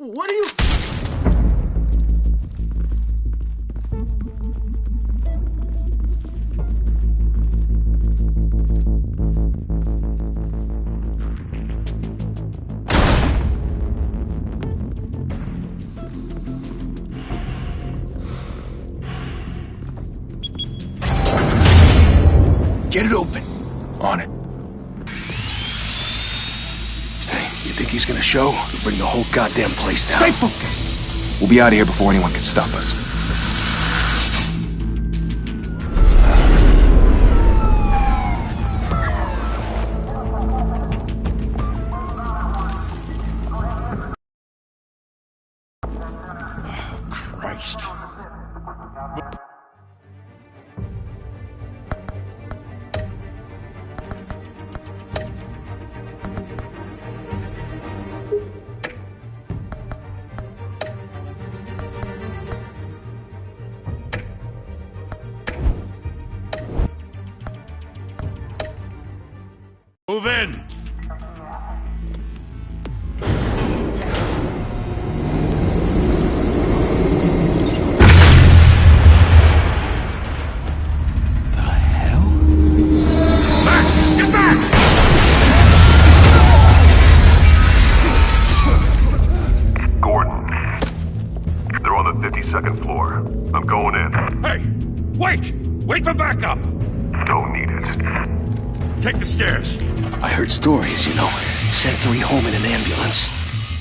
What are you... Get it open. On it. Hey, you think he's gonna show? He'll bring the whole goddamn place down. Stay focused! We'll be out of here before anyone can stop us. Oh, Christ. Move in! The hell? Back! Get back! Gordon. They're on the 52nd floor. I'm going in. Hey! Wait! Wait for backup! Don't need it. Take the stairs. I heard stories, you know. Sent 3 home in an ambulance.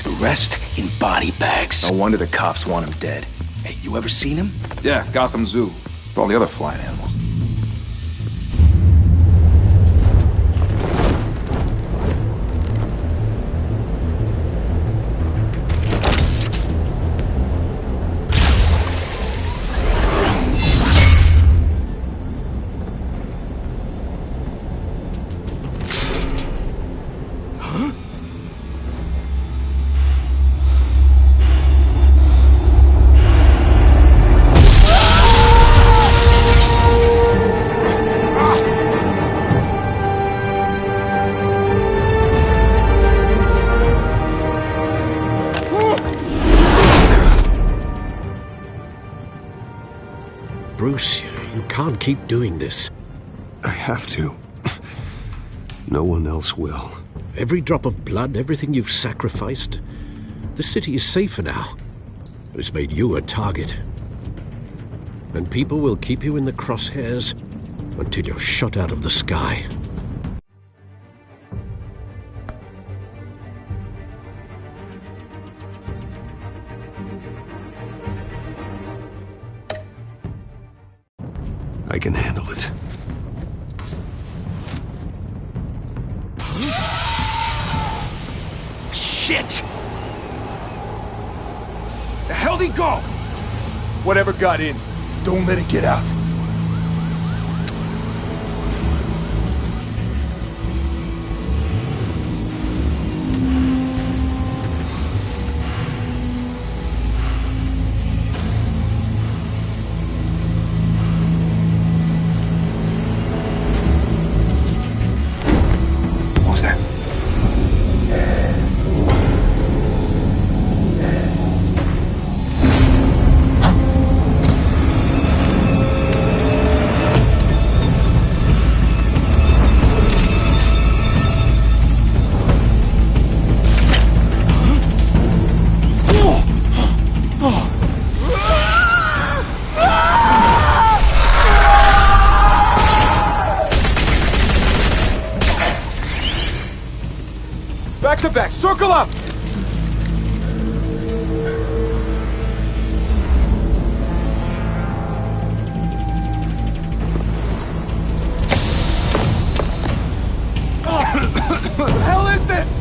The rest in body bags. No wonder the cops want him dead. Hey, you ever seen him? Yeah, Gotham Zoo. With all the other flying animals. Bruce, you can't keep doing this. I have to. No one else will. Every drop of blood, everything you've sacrificed. The city is safer now. But it's made you a target. And people will keep you in the crosshairs until you're shot out of the sky. I can handle it. Shit! The hell'd he go? Whatever got in, don't let it get out. What was that? Back to back, circle up! What the hell is this?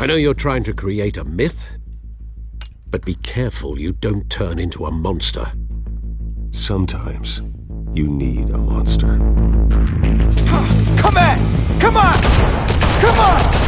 know you're trying to create a myth, but be careful you don't turn into a monster. Sometimes you need a monster. Come on! Come on! Come on!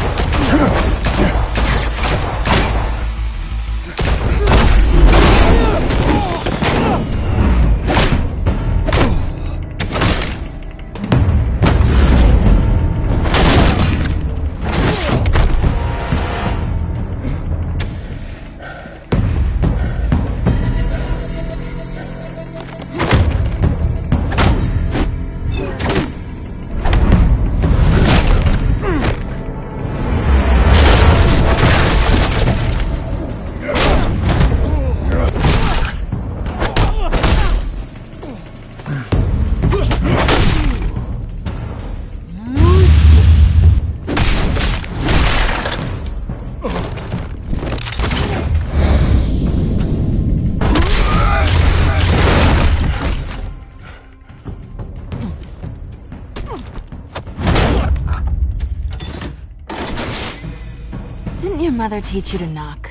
Didn't your mother teach you to knock?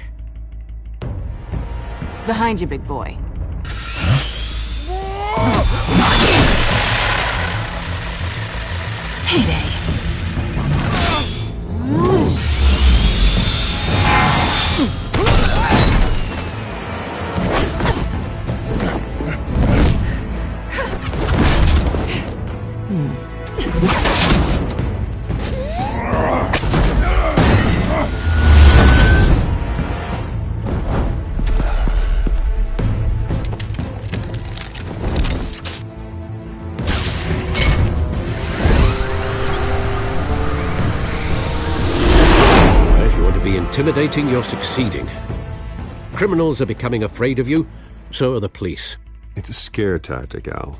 Behind you, big boy. Heyday. Intimidating, you're succeeding. Criminals are becoming afraid of you, so are the police. It's a scare tactic, Al.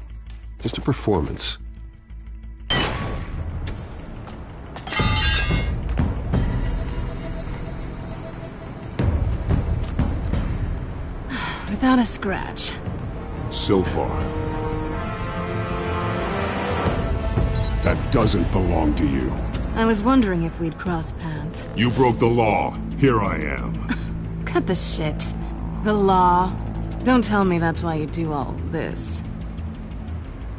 Just a performance. Without a scratch. So far. That doesn't belong to you. I was wondering if we'd cross paths. You broke the law. Here I am. Cut the shit. The law. Don't tell me that's why you do all this.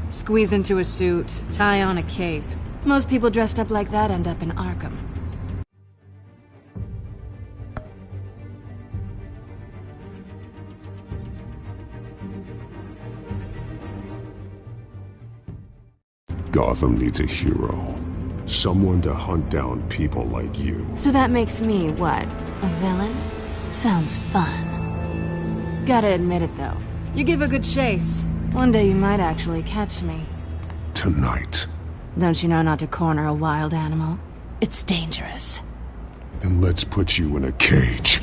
Squeeze into a suit, tie on a cape. Most people dressed up like that end up in Arkham. Gotham needs a hero. Someone to hunt down people like you. So that makes me, what, a villain? Sounds fun. Gotta admit it, though. You give a good chase. One day you might actually catch me. Tonight. Don't you know not to corner a wild animal? It's dangerous. Then let's put you in a cage.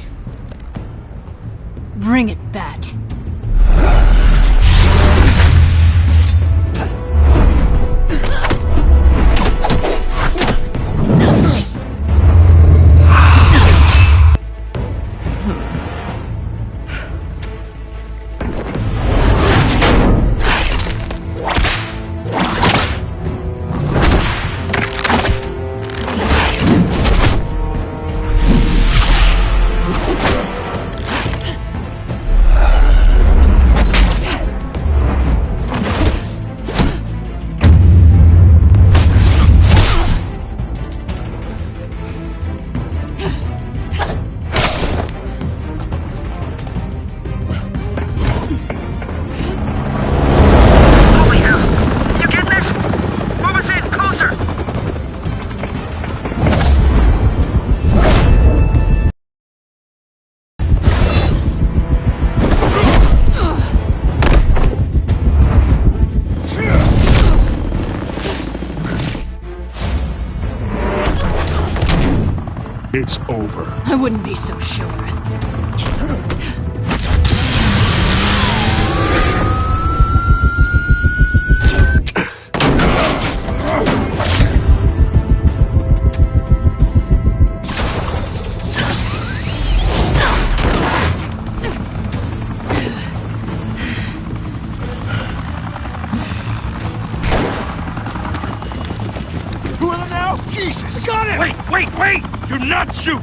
Bring it, Bat. It's over. I wouldn't be so sure. Two of them now? Jesus! Got it! Wait! Do not shoot!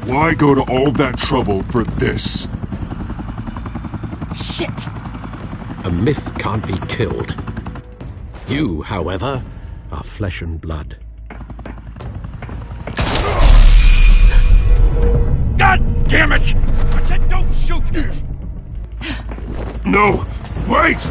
Why go to all that trouble for this? Shit! A myth can't be killed. You, however, are flesh and blood. God damn it! I said don't shoot! No! Wait!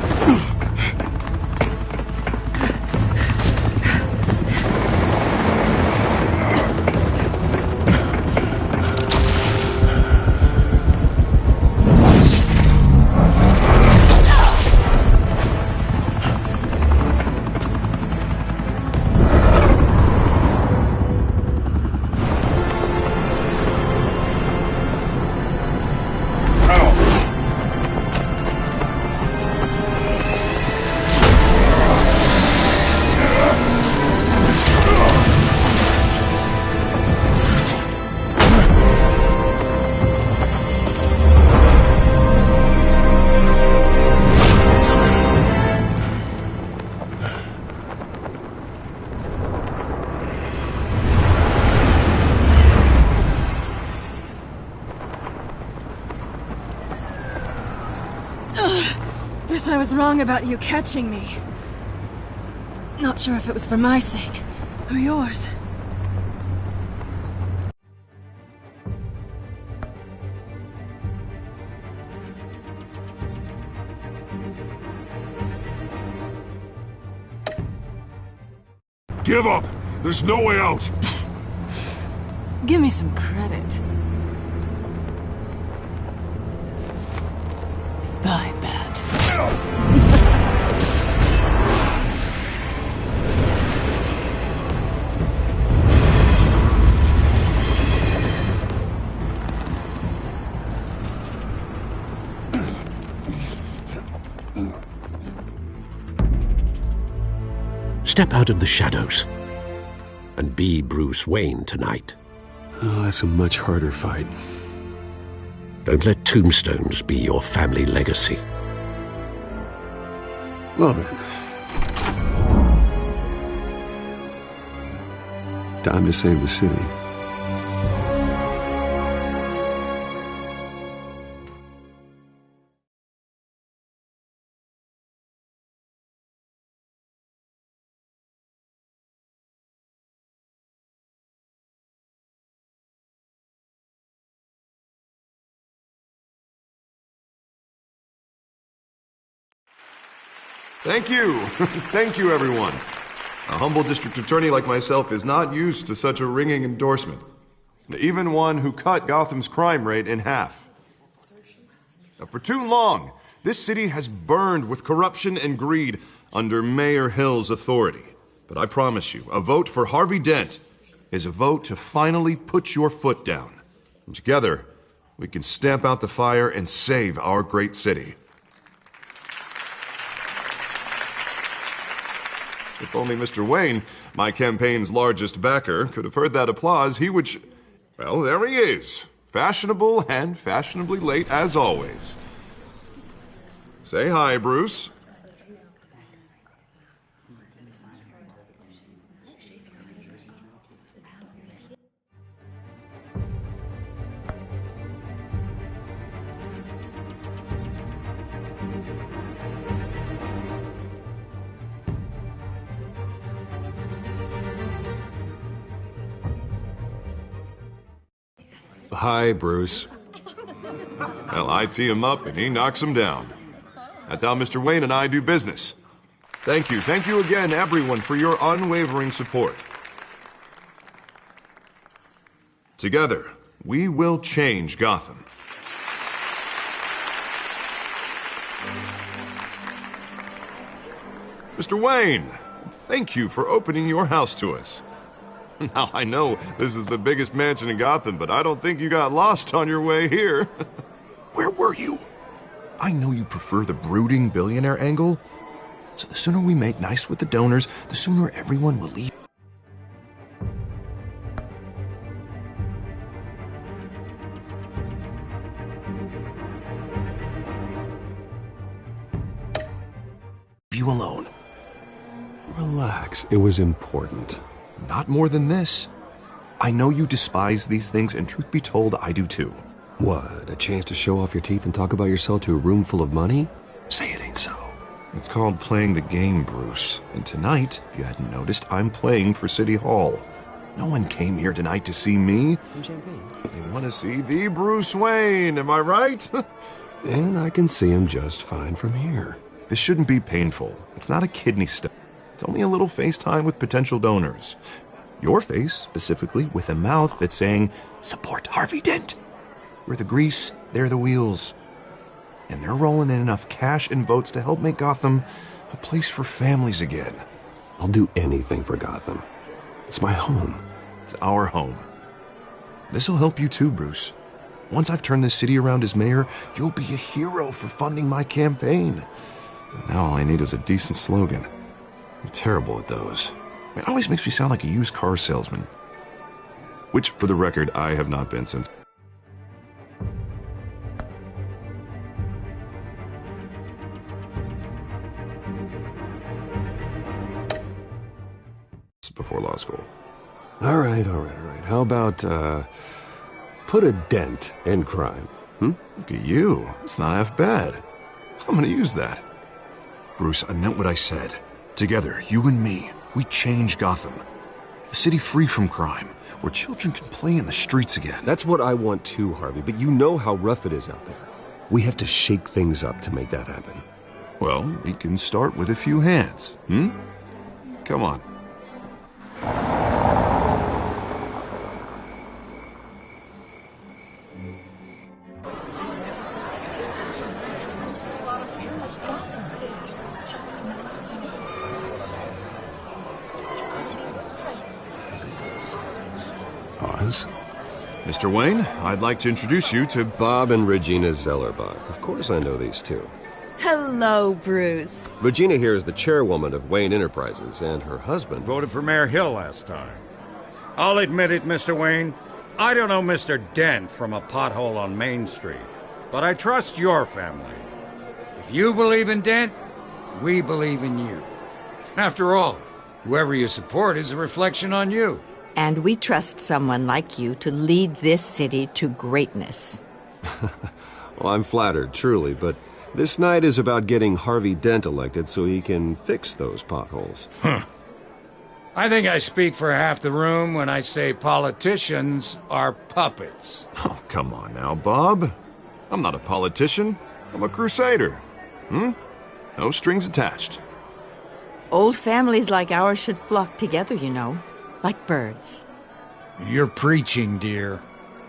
Guess I was wrong about you catching me. Not sure if it was for my sake, or yours. Give up! There's no way out! Give me some credit. Bye, Bat. Step out of the shadows and be Bruce Wayne tonight. Oh, that's a much harder fight. Don't let tombstones be your family legacy. Well then. Time to save the city. Thank you. Thank you, everyone. A humble district attorney like myself is not used to such a ringing endorsement. Even one who cut Gotham's crime rate in half. For too long, this city has burned with corruption and greed under Mayor Hill's authority. But I promise you, a vote for Harvey Dent is a vote to finally put your foot down. And together, we can stamp out the fire and save our great city. If only Mr. Wayne, my campaign's largest backer, could have heard that applause, he would well, there he is. Fashionable and fashionably late as always. Say hi, Bruce. Hi, Bruce. Well, I tee him up and he knocks him down. That's how Mr. Wayne and I do business. Thank you again, everyone, for your unwavering support. Together, we will change Gotham. Mr. Wayne, thank you for opening your house to us. Now, I know this is the biggest mansion in Gotham, but I don't think you got lost on your way here. Where were you? I know you prefer the brooding billionaire angle, so the sooner we make nice with the donors, the sooner everyone will leave you alone. Relax. It was important. Not more than this. I know you despise these things, and truth be told, I do too. What, a chance to show off your teeth and talk about yourself to a room full of money? Say it ain't so. It's called playing the game, Bruce. And tonight, if you hadn't noticed, I'm playing for City Hall. No one came here tonight to see me. Some champagne. They want to see the Bruce Wayne, am I right? And I can see him just fine from here. This shouldn't be painful. It's not a kidney stone. It's only a little FaceTime with potential donors. Your face, specifically, with a mouth that's saying, support Harvey Dent. We're the grease, they're the wheels. And they're rolling in enough cash and votes to help make Gotham a place for families again. I'll do anything for Gotham. It's my home. It's our home. This'll help you too, Bruce. Once I've turned this city around as mayor, you'll be a hero for funding my campaign. Now all I need is a decent slogan. I'm terrible at those. It always makes me sound like a used car salesman. Which, for the record, I have not been since. Before law school. All right. How about, put a dent in crime, Look at you. It's not half bad. I'm gonna use that. Bruce, I meant what I said. Together, you and me, we change Gotham. A city free from crime, where children can play in the streets again. That's what I want too, Harvey, but you know how rough it is out there. We have to shake things up to make that happen. Well, we can start with a few hands, Come on. Pause. Mr. Wayne, I'd like to introduce you to Bob and Regina Zellerbach. Of course I know these two. Hello, Bruce. Regina here is the chairwoman of Wayne Enterprises, and her husband... Voted for Mayor Hill last time. I'll admit it, Mr. Wayne. I don't know Mr. Dent from a pothole on Main Street, but I trust your family. If you believe in Dent, we believe in you. After all, whoever you support is a reflection on you. And we trust someone like you to lead this city to greatness. Well, I'm flattered, truly, but this night is about getting Harvey Dent elected so he can fix those potholes. I think I speak for half the room when I say politicians are puppets. Oh, come on now, Bob. I'm not a politician. I'm a crusader. No strings attached. Old families like ours should flock together, you know, like birds. You're preaching, dear.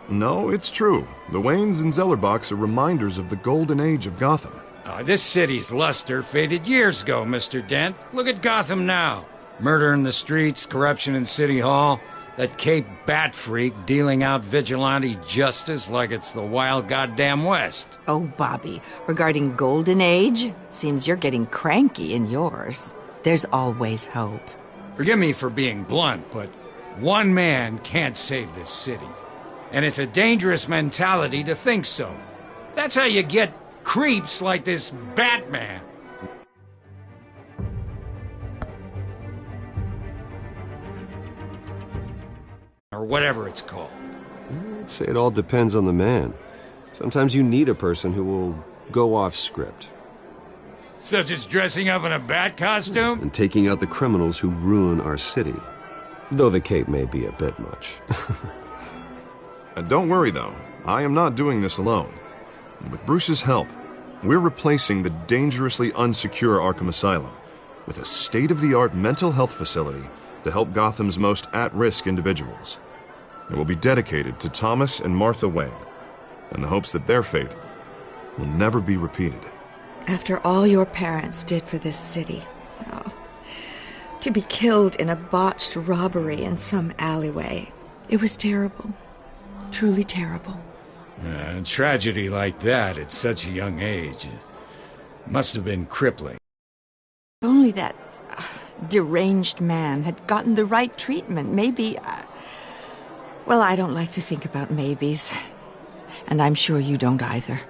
No, it's true. The Waynes and Zellerbachs are reminders of the golden age of Gotham. This city's luster faded years ago, Mr. Dent. Look at Gotham now. Murder in the streets, corruption in City Hall, that Cape Bat freak dealing out vigilante justice like it's the wild goddamn West. Oh, Bobby, regarding Golden Age, seems you're getting cranky in yours. There's always hope. Forgive me for being blunt, but one man can't save this city. And it's a dangerous mentality to think so. That's how you get creeps like this Batman. Or whatever it's called. I'd say it all depends on the man. Sometimes you need a person who will go off script. Such as dressing up in a bat costume? And taking out the criminals who ruin our city. Though the cape may be a bit much. Don't worry, though. I am not doing this alone. With Bruce's help, we're replacing the dangerously unsecure Arkham Asylum with a state-of-the-art mental health facility to help Gotham's most at-risk individuals. It will be dedicated to Thomas and Martha Wayne, in the hopes that their fate will never be repeated. After all your parents did for this city, to be killed in a botched robbery in some alleyway, it was terrible. Truly terrible. A tragedy like that at such a young age must have been crippling. If only that deranged man had gotten the right treatment, maybe... Well, I don't like to think about maybes. And I'm sure you don't either.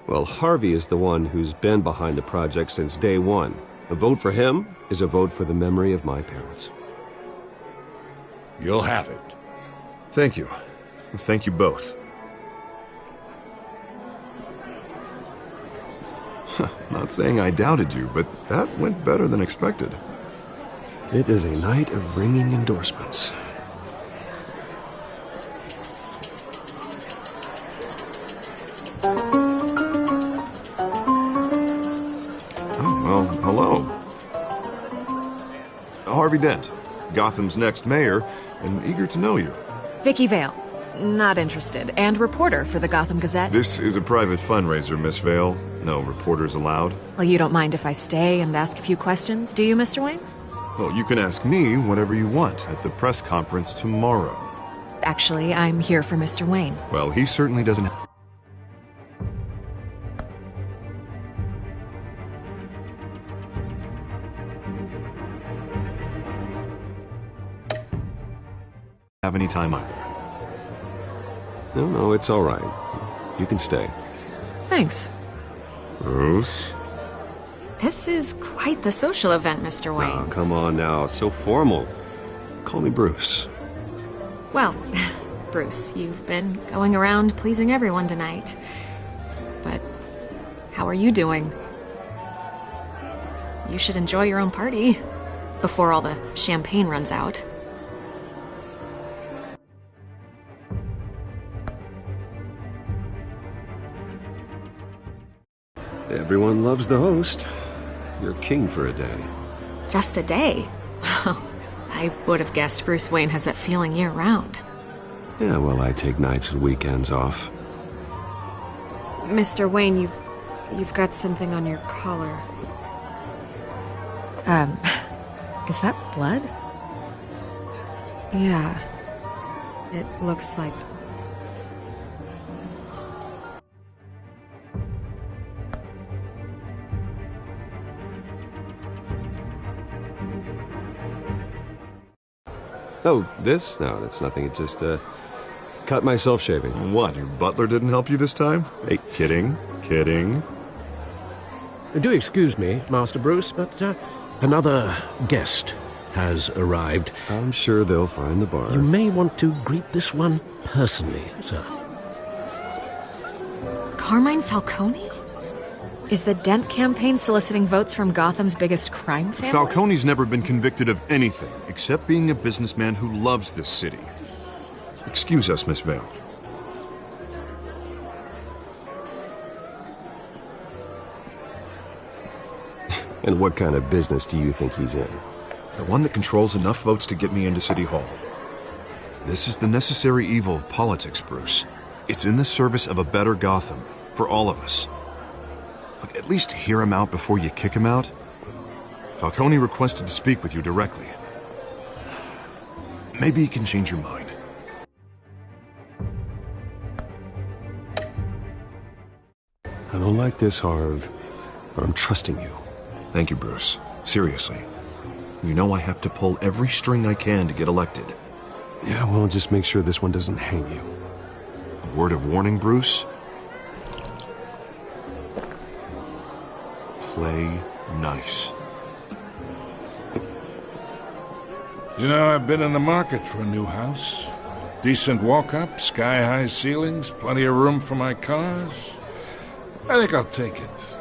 Well, Harvey is the one who's been behind the project since day one. A vote for him is a vote for the memory of my parents. You'll have it. Thank you. Thank you both. Not saying I doubted you, but that went better than expected. It is a night of ringing endorsements. Oh, well, hello. Harvey Dent, Gotham's next mayor, and eager to know you. Vicky Vale. Not interested. And reporter for the Gotham Gazette. This is a private fundraiser, Miss Vale. No reporters allowed. Well, you don't mind if I stay and ask a few questions, do you, Mr. Wayne? Well, you can ask me whatever you want at the press conference tomorrow. Actually, I'm here for Mr. Wayne. Well, he certainly doesn't have any time either. No, it's all right. You can stay. Thanks. Bruce? This is quite the social event, Mr. Wayne. Oh, come on now. So formal. Call me Bruce. Well, Bruce, you've been going around pleasing everyone tonight. But how are you doing? You should enjoy your own party before all the champagne runs out. Everyone loves the host. You're king for a day. Just a day? I would have guessed Bruce Wayne has that feeling year-round. Yeah, well, I take nights and weekends off. Mr. Wayne, you've got something on your collar. Is that blood? Yeah. It looks like... Oh, this? No, that's nothing. It just, cut myself shaving. What, your butler didn't help you this time? Hey, kidding. Do excuse me, Master Bruce, but another guest has arrived. I'm sure they'll find the bar. You may want to greet this one personally, sir. Carmine Falcone? Is the Dent campaign soliciting votes from Gotham's biggest crime family? Falcone's never been convicted of anything except being a businessman who loves this city. Excuse us, Miss Vale. And what kind of business do you think he's in? The one that controls enough votes to get me into City Hall. This is the necessary evil of politics, Bruce. It's in the service of a better Gotham, for all of us. Look, at least hear him out before you kick him out. Falcone requested to speak with you directly. Maybe he can change your mind. I don't like this, Harv, but I'm trusting you. Thank you, Bruce. Seriously. You know I have to pull every string I can to get elected. Yeah, well, just make sure this one doesn't hang you. A word of warning, Bruce? Play nice. You know, I've been in the market for a new house. Decent walk-up, sky-high ceilings, plenty of room for my cars. I think I'll take it.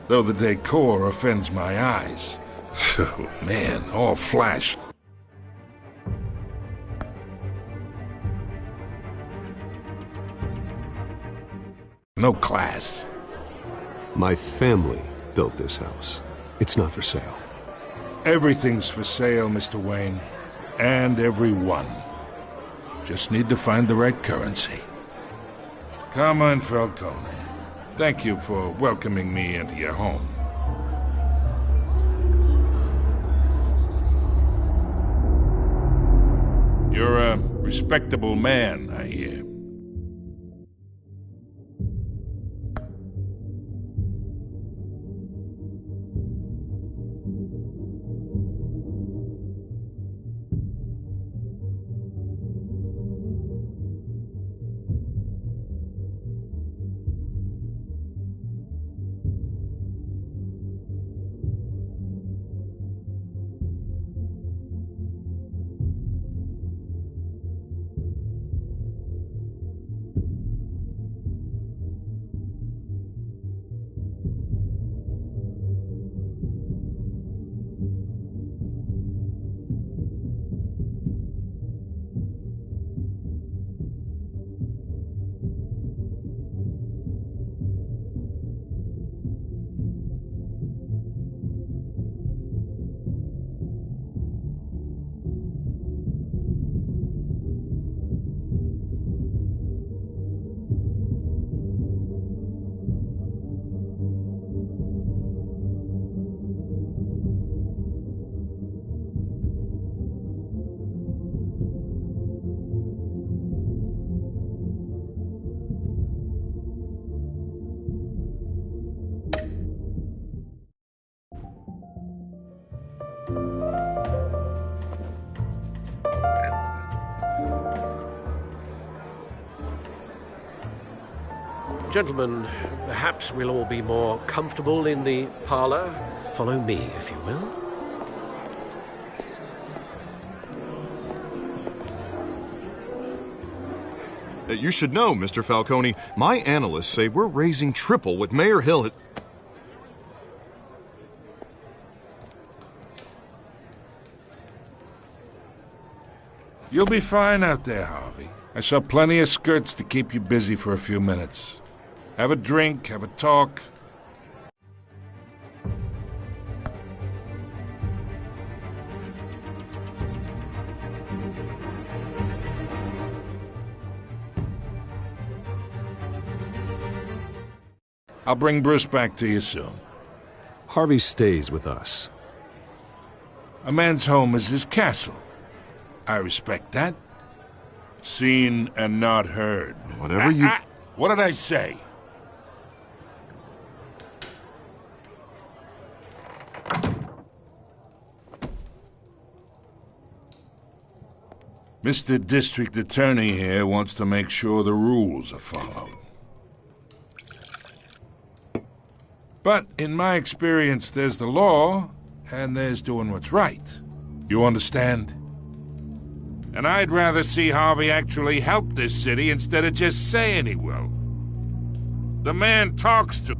Though the decor offends my eyes. Oh, man, all flash. No class. My family built this house. It's not for sale. Everything's for sale, Mr. Wayne. And everyone. Just need to find the right currency. Carmine Falcone, thank you for welcoming me into your home. You're a respectable man, I hear. Gentlemen, perhaps we'll all be more comfortable in the parlor. Follow me, if you will. You should know, Mr. Falcone, my analysts say we're raising triple what Mayor Hill has... You'll be fine out there, Harvey. I saw plenty of skirts to keep you busy for a few minutes. Have a drink, have a talk. I'll bring Bruce back to you soon. Harvey stays with us. A man's home is his castle. I respect that. Seen and not heard. Whatever you... What did I say? Mr. District Attorney here wants to make sure the rules are followed. But in my experience, there's the law, and there's doing what's right. You understand? And I'd rather see Harvey actually help this city instead of just saying he will. The man talks too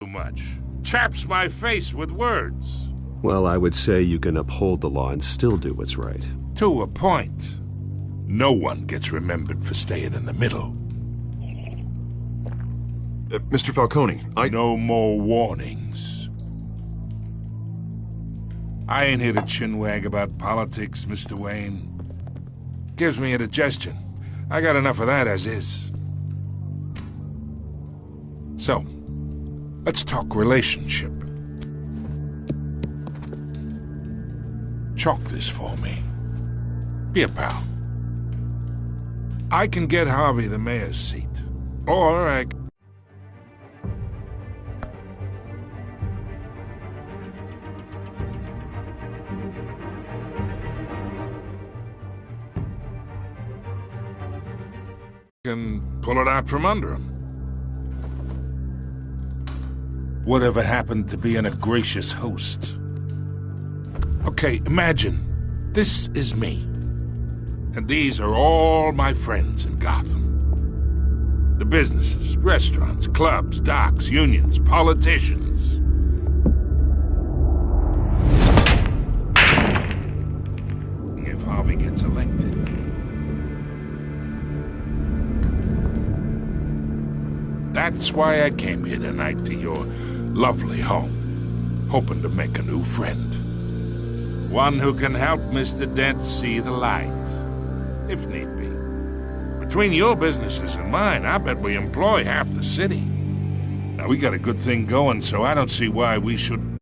much. Chaps my face with words. Well, I would say you can uphold the law and still do what's right. To a point. No one gets remembered for staying in the middle. Mr. Falcone, No more warnings. I ain't here to chinwag about politics, Mr. Wayne. Gives me indigestion. I got enough of that as is. So, let's talk relationship. Chalk this for me. Be a pal. I can get Harvey the mayor's seat. Or I can pull it out from under him. Whatever happened to being a gracious host? Okay, imagine, this is me. And these are all my friends in Gotham. The businesses, restaurants, clubs, docks, unions, politicians. If Harvey gets elected... That's why I came here tonight to your lovely home, hoping to make a new friend. One who can help Mr. Dent see the light, if need be. Between your businesses and mine, I bet we employ half the city. Now, we got a good thing going, so I don't see why we should...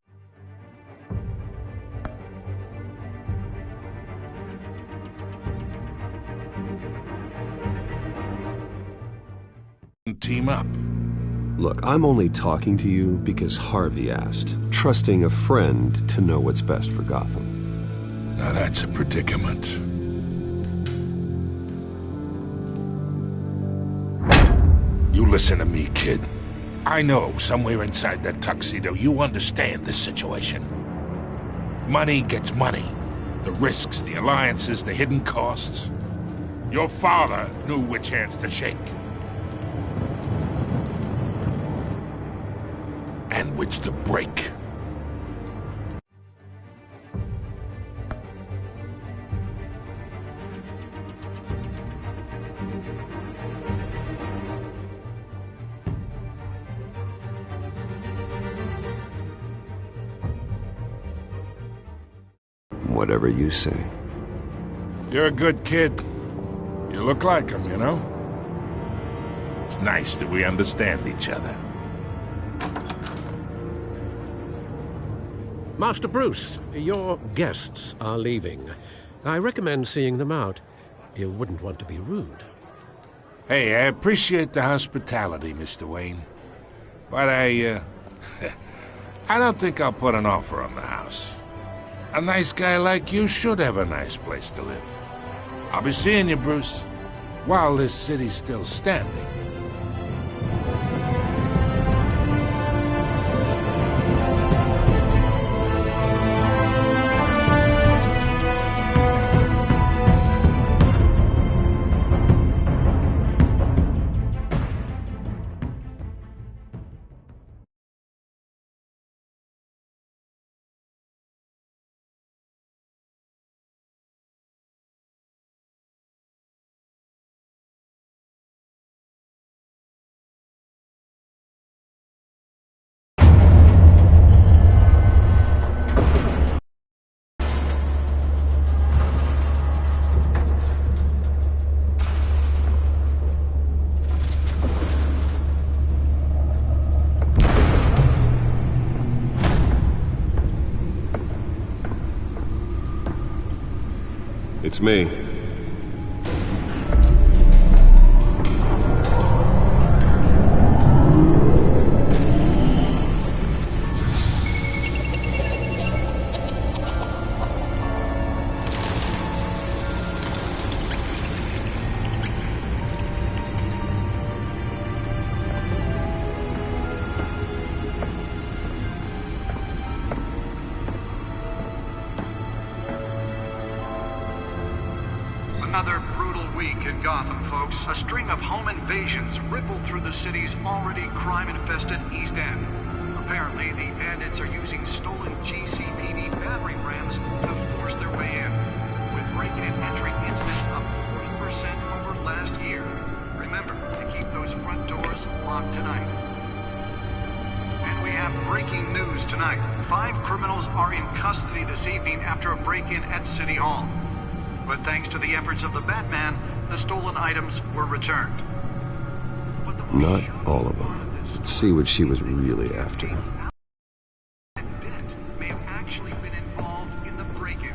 team up. Look, I'm only talking to you because Harvey asked, trusting a friend to know what's best for Gotham. Now that's a predicament. You listen to me, kid. I know somewhere inside that tuxedo you understand this situation. Money gets money. The risks, the alliances, the hidden costs. Your father knew which hands to shake. And which to break. Whatever you say. You're a good kid. You look like him, you know? It's nice that we understand each other. Master Bruce, your guests are leaving. I recommend seeing them out. You wouldn't want to be rude. Hey, I appreciate the hospitality, Mr. Wayne. But I don't think I'll put an offer on the house. A nice guy like you should have a nice place to live. I'll be seeing you, Bruce, while this city's still standing. It's me. Another brutal week in Gotham, folks. A string of home invasions rippled through the city's already crime-infested East End. Apparently, the bandits are using stolen GCPD battering rams to force their way in, with break-in and entry incidents up 40% over last year. Remember to keep those front doors locked tonight. And we have breaking news tonight. 5 criminals are in custody this evening after a break-in at City Hall. But thanks to the efforts of the Batman, the stolen items were returned. Not all of them. Let's see what she was really after. Dent may have actually been involved in the break-in.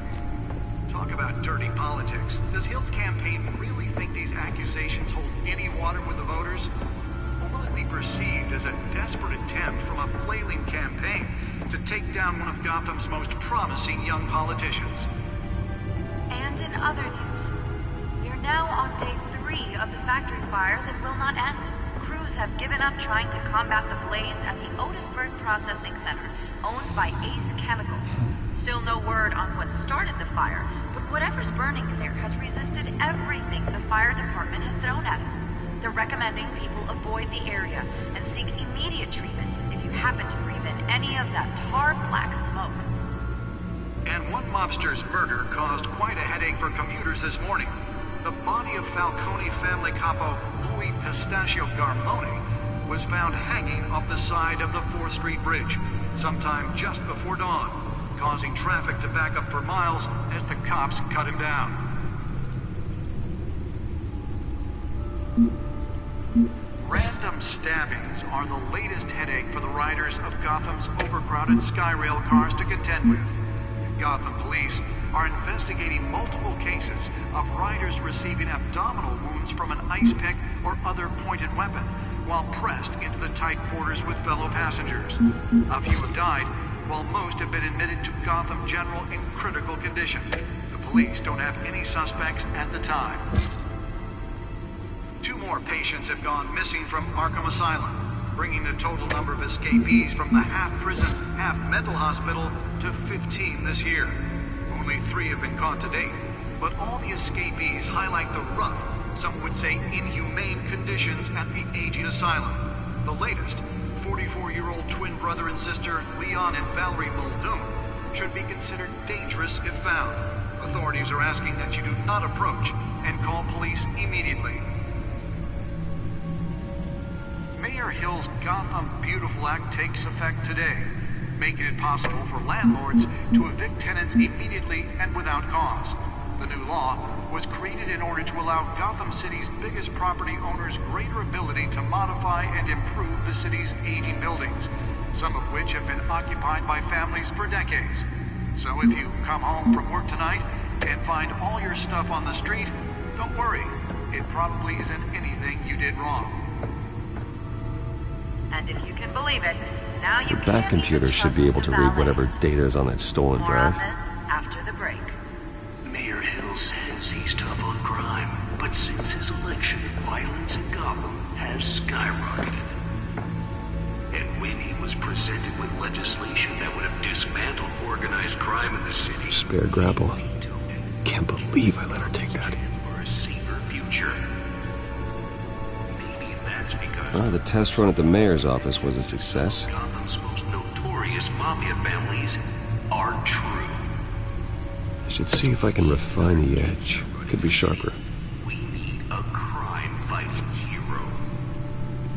Talk about dirty politics. Does Hill's campaign really think these accusations hold any water with the voters? Or will it be perceived as a desperate attempt from a flailing campaign to take down one of Gotham's most promising young politicians? And in other news, we are now on day 3 of the factory fire that will not end. Crews have given up trying to combat the blaze at the Otisburg Processing Center, owned by Ace Chemical. Still no word on what started the fire, but whatever's burning there has resisted everything the fire department has thrown at it. They're recommending people avoid the area and seek immediate treatment if you happen to breathe in any of that tar-black smoke. And one mobster's murder caused quite a headache for commuters this morning. The body of Falcone family capo Louis Pistachio Garmone was found hanging off the side of the 4th Street Bridge sometime just before dawn, causing traffic to back up for miles as the cops cut him down. Random stabbings are the latest headache for the riders of Gotham's overcrowded Skyrail cars to contend with. Gotham police are investigating multiple cases of riders receiving abdominal wounds from an ice pick or other pointed weapon while pressed into the tight quarters with fellow passengers. A few have died, while most have been admitted to Gotham General in critical condition. The police don't have any suspects at the time. 2 more patients have gone missing from Arkham Asylum, bringing the total number of escapees from the half-prison, half-mental hospital to 15 this year. Only 3 have been caught to date, but all the escapees highlight the rough, some would say inhumane conditions at the aging asylum. The latest, 44-year-old twin brother and sister Leon and Valerie Muldoon, should be considered dangerous if found. Authorities are asking that you do not approach and call police immediately. Mayor Hill's Gotham Beautiful Act takes effect today, making it possible for landlords to evict tenants immediately and without cause. The new law was created in order to allow Gotham City's biggest property owners greater ability to modify and improve the city's aging buildings, some of which have been occupied by families for decades. So if you come home from work tonight and find all your stuff on the street, don't worry. It probably isn't anything you did wrong. And if you can believe it, now you Your back computer should be able to read whatever data is on that stolen More on drive. this after the break. Mayor Hill says he's tough on crime, but since his election, violence in Gotham has skyrocketed. And when he was presented with legislation that would have dismantled organized crime in the city, Spare grapple. Can't believe I let her take that. for a safer future. Maybe that's because The test run at the mayor's office was a success. Gotham's most notorious mafia families are true. I should see if I can refine the edge. Could be sharper. We need a crime-fighting hero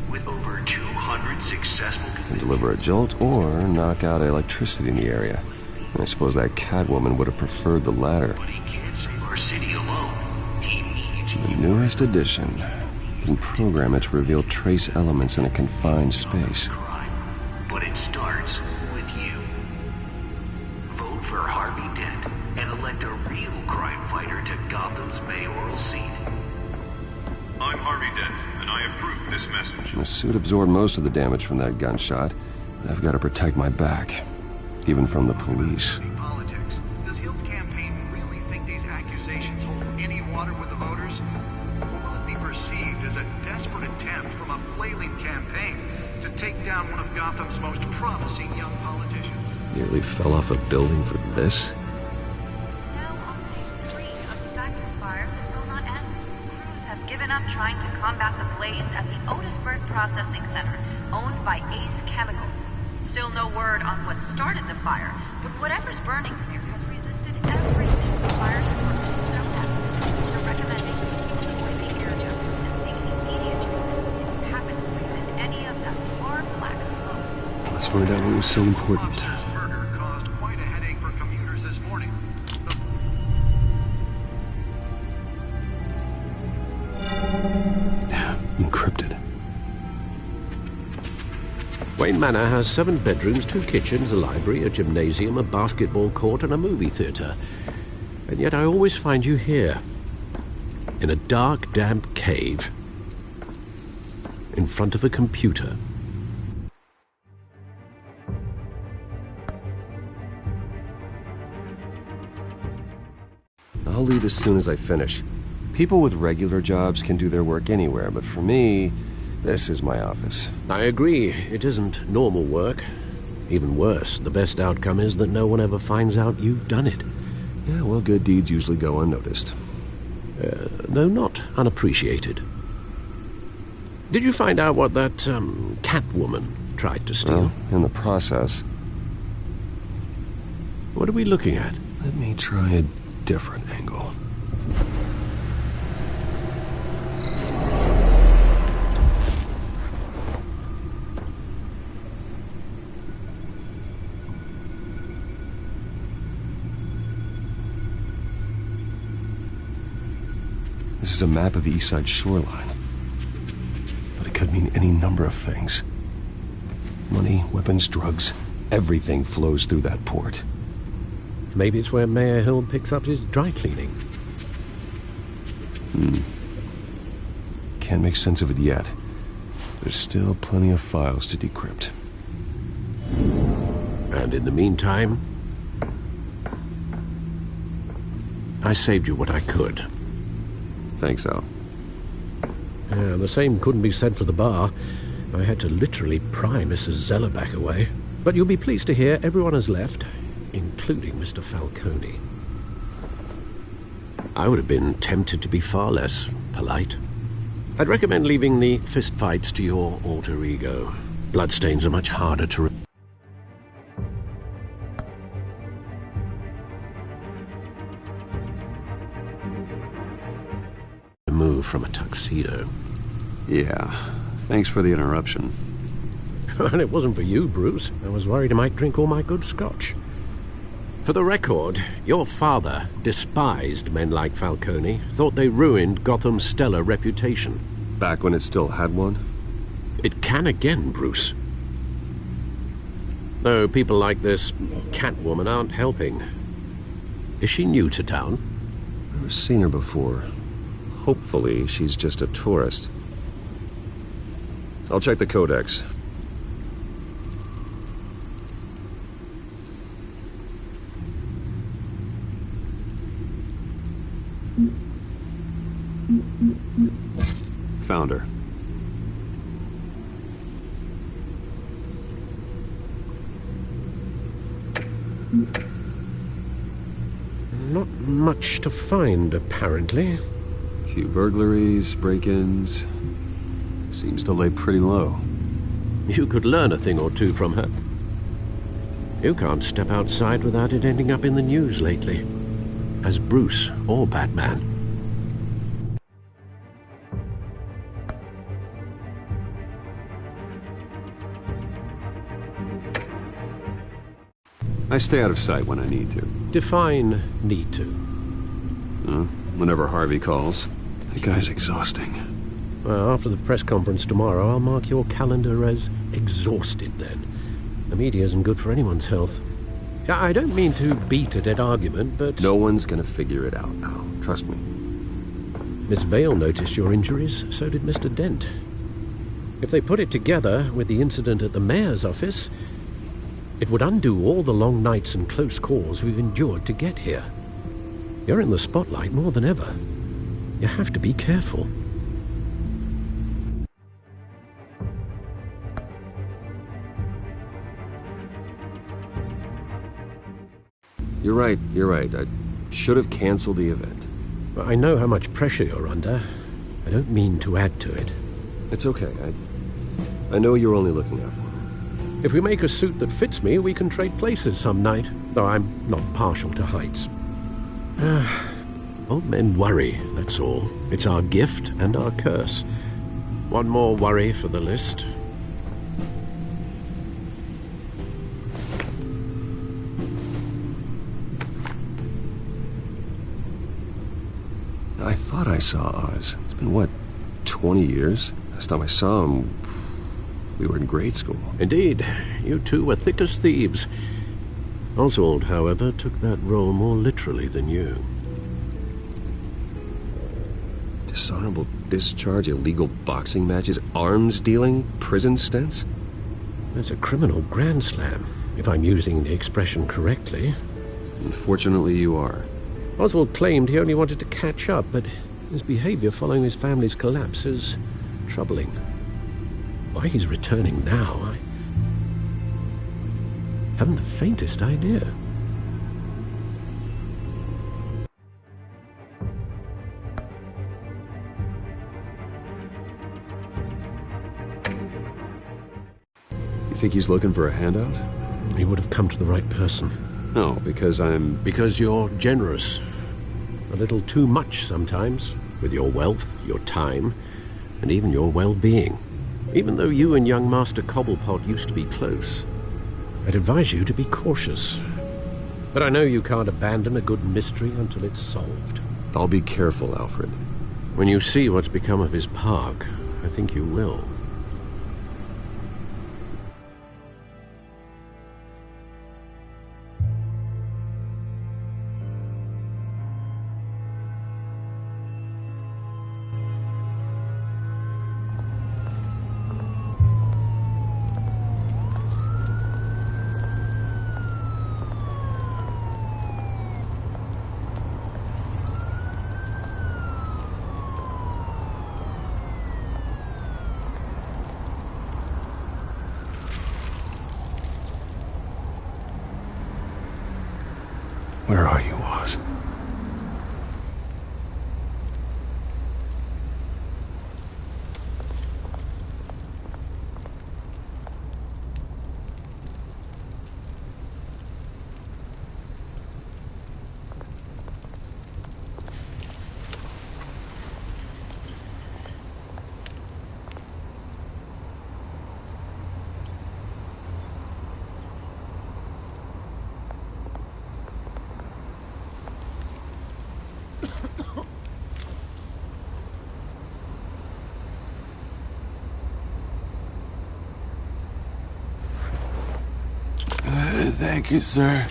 with over 200 successful Can deliver a jolt or knock out electricity in the area. I suppose that Catwoman would have preferred the latter. can't save our city alone. He needs The newest addition can program it to reveal trace elements in a confined space. But it starts with you. Vote for Harvey Dent and elect a real crime fighter to Gotham's mayoral seat. I'm Harvey Dent, and I approve this message. The suit absorbed most of the damage from that gunshot, but I've got to protect my back, even from the police. Politics. Does Hill's campaign really think these accusations hold any water with the voters? Or will it be perceived as a desperate attempt from a flailing campaign to take down one of Gotham's most promising young politicians? Nearly fell off a building for this? Fire that will not end. Crews have given up trying to combat the blaze at the Otisburg Processing Center, owned by Ace Chemical. Still no word on what started the fire, but whatever's burning there has resisted everything the fire department has thrown at it. They're recommending avoid the air jungle and seek immediate treatment if you happen to breathe in any of that tar black smoke. Let's find out what was so important. Murder caused quite a headache for commuters this morning. Encrypted. Wayne Manor has 7 bedrooms, 2 kitchens, a library, a gymnasium, a basketball court, and a movie theatre. And yet I always find you here, in a dark, damp cave, in front of a computer. I'll leave as soon as I finish. People with regular jobs can do their work anywhere, but for me, this is my office. I agree, it isn't normal work. Even worse, the best outcome is that no one ever finds out you've done it. Yeah, well, good deeds usually go unnoticed. Though not unappreciated. Did you find out what that, Catwoman tried to steal? Well, in the process. What are we looking at? Let me try a different angle. This is a map of the East Side shoreline. But it could mean any number of things. Money, weapons, drugs, everything flows through that port. Maybe it's where Mayor Hill picks up his dry cleaning. Can't make sense of it yet. There's still plenty of files to decrypt. And in the meantime, I saved you what I could. Thanks, Al. Yeah, the same couldn't be said for the bar. I had to literally pry Mrs. Zeller back away. But you'll be pleased to hear everyone has left, including Mr. Falcone. I would have been tempted to be far less polite. I'd recommend leaving the fistfights to your alter ego. Bloodstains are much harder to remove from a tuxedo. Yeah, thanks for the interruption. And it wasn't for you, Bruce. I was worried I might drink all my good scotch. For the record, your father despised men like Falcone, thought they ruined Gotham's stellar reputation. Back when it still had one? It can again, Bruce. Though people like this Catwoman aren't helping. Is she new to town? I've never seen her before. Hopefully, she's just a tourist. I'll check the codex. found her. Not much to find, apparently. Few burglaries, break-ins. Seems to lay pretty low. You could learn a thing or two from her. You can't step outside without it ending up in the news lately. As Bruce or Batman. I stay out of sight when I need to. Define need to. Whenever Harvey calls. That guy's exhausting. Well, after the press conference tomorrow, I'll mark your calendar as exhausted then. The media isn't good for anyone's health. I don't mean to beat a dead argument, but... No one's gonna figure it out now. Trust me. Miss Vale noticed your injuries, so did Mr. Dent. If they put it together with the incident at the mayor's office, it would undo all the long nights and close calls we've endured to get here. You're in the spotlight more than ever. You have to be careful. You're right. I should have canceled the event. I know how much pressure you're under. I don't mean to add to it. It's okay. I know you're only looking out for me. If we make a suit that fits me, we can trade places some night, though I'm not partial to heights. Old men worry, that's all. It's our gift and our curse. One more worry for the list. I thought I saw Oz. It's been, what, 20 years? Last time I saw him, we were in grade school. Indeed. You two were thick as thieves. Oswald, however, took that role more literally than you. Dishonorable discharge, illegal boxing matches, arms dealing, prison stints? That's a criminal grand slam, if I'm using the expression correctly. Unfortunately, you are. Oswald claimed he only wanted to catch up, but his behavior following his family's collapse is troubling. Why he's returning now, I haven't the faintest idea. You think he's looking for a handout? He would have come to the right person. No, because I'm... Because you're generous. A little too much sometimes, with your wealth, your time, and even your well-being. Even though you and young Master Cobblepot used to be close, I'd advise you to be cautious. But I know you can't abandon a good mystery until it's solved. I'll be careful, Alfred. When you see what's become of his park, I think you will. Where are you, Oz? Thank you, sir.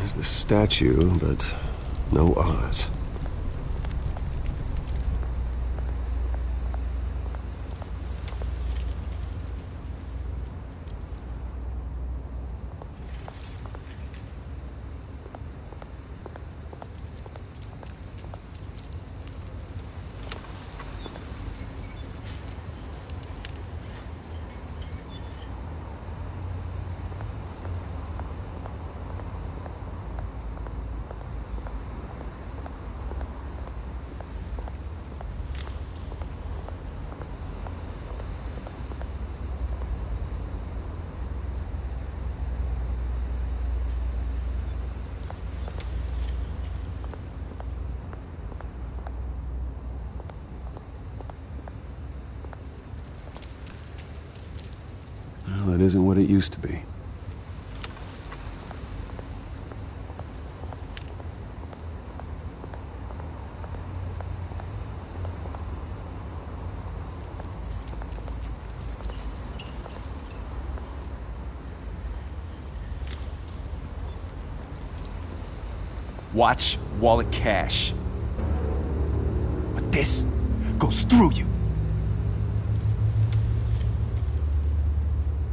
There's the statue, but no Oz. Well, it isn't what it used to be. Watch wallet cash. But this goes through you.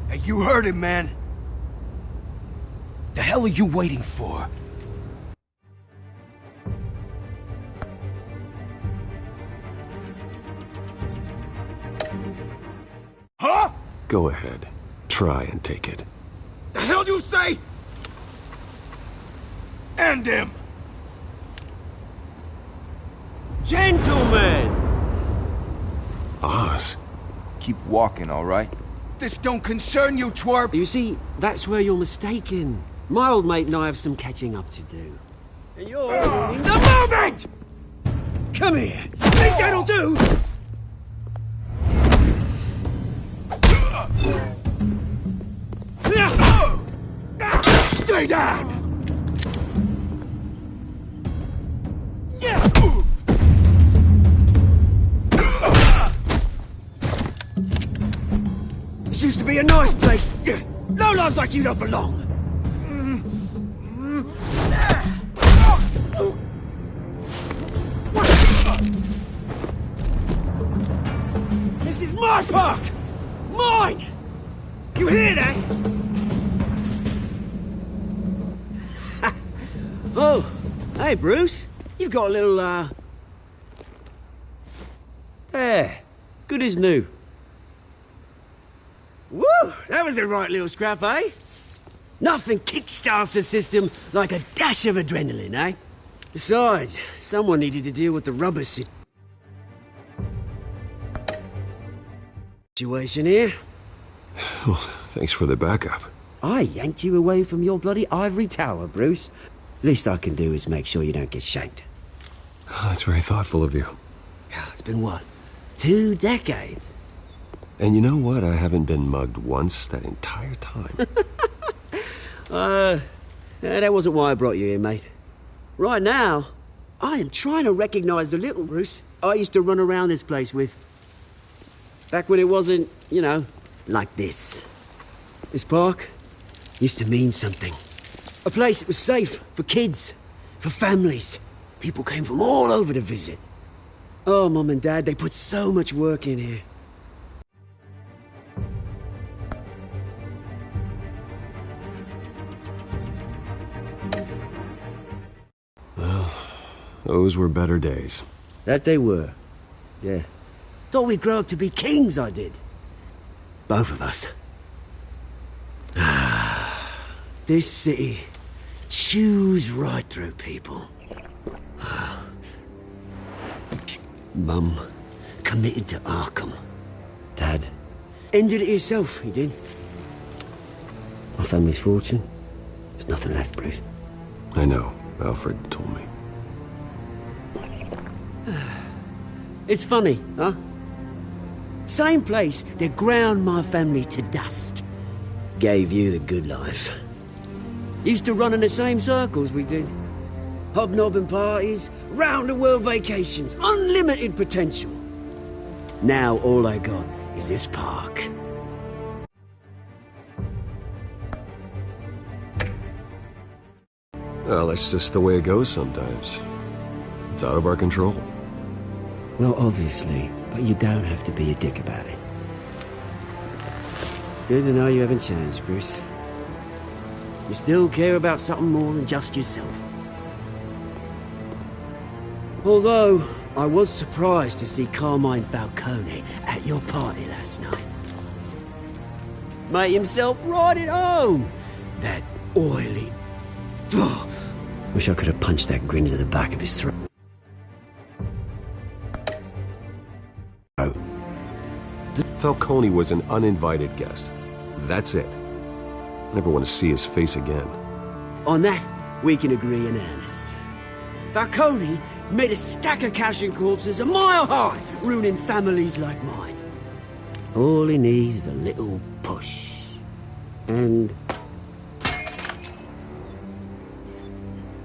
Hey, you heard it, man. The hell are you waiting for? Huh? Go ahead. Try and take it. The hell do you say? End him! Gentlemen! Oz. Keep walking, all right? This don't concern you, twerp! You see, that's where you're mistaken. My old mate and I have some catching up to do. And you're ruining the moment! Come here! Think that'll do? Stay down! This used to be a nice place. Lowlifes like you don't belong. This is my park! Mine! You hear that? Oh, hey, Bruce. You've got a little, There. Good as new. Woo! That was a right little scrap, eh? Nothing kickstarts the system like a dash of adrenaline, eh? Besides, someone needed to deal with the rubber situation here. Well, thanks for the backup. I yanked you away from your bloody ivory tower, Bruce. Least I can do is make sure you don't get shanked. Oh, that's very thoughtful of you. Yeah, it's been what? 2 decades? And you know what? I haven't been mugged once that entire time. That wasn't why I brought you here, mate. Right now, I am trying to recognize the little Bruce I used to run around this place with. Back when it wasn't, you know, like this. This park used to mean something. A place that was safe for kids, for families. People came from all over to visit. Oh, Mum and Dad, they put so much work in here. Well, those were better days. That they were. Yeah. Thought we'd grow up to be kings, I did. Both of us. This city chews right through people. Mum committed to Arkham. Dad ended it himself, he did. My family's fortune. There's nothing left, Bruce. I know. Alfred told me. It's funny, huh? Same place that ground my family to dust. Gave you the good life. Used to run in the same circles we did. Hobnobbing parties, round-the-world vacations, unlimited potential. Now all I got is this park. Well, that's just the way it goes sometimes. It's out of our control. Well, obviously, but you don't have to be a dick about it. Good to know you haven't changed, Bruce. You still care about something more than just yourself. Although, I was surprised to see Carmine Falcone at your party last night. Made himself right at home. That oily... Oh, wish I could have punched that grin to the back of his throat. Falcone was an uninvited guest. That's it. I never want to see his face again. On that, we can agree in earnest. Falcone made a stack of cash and corpses a mile high, ruining families like mine. All he needs is a little push. And...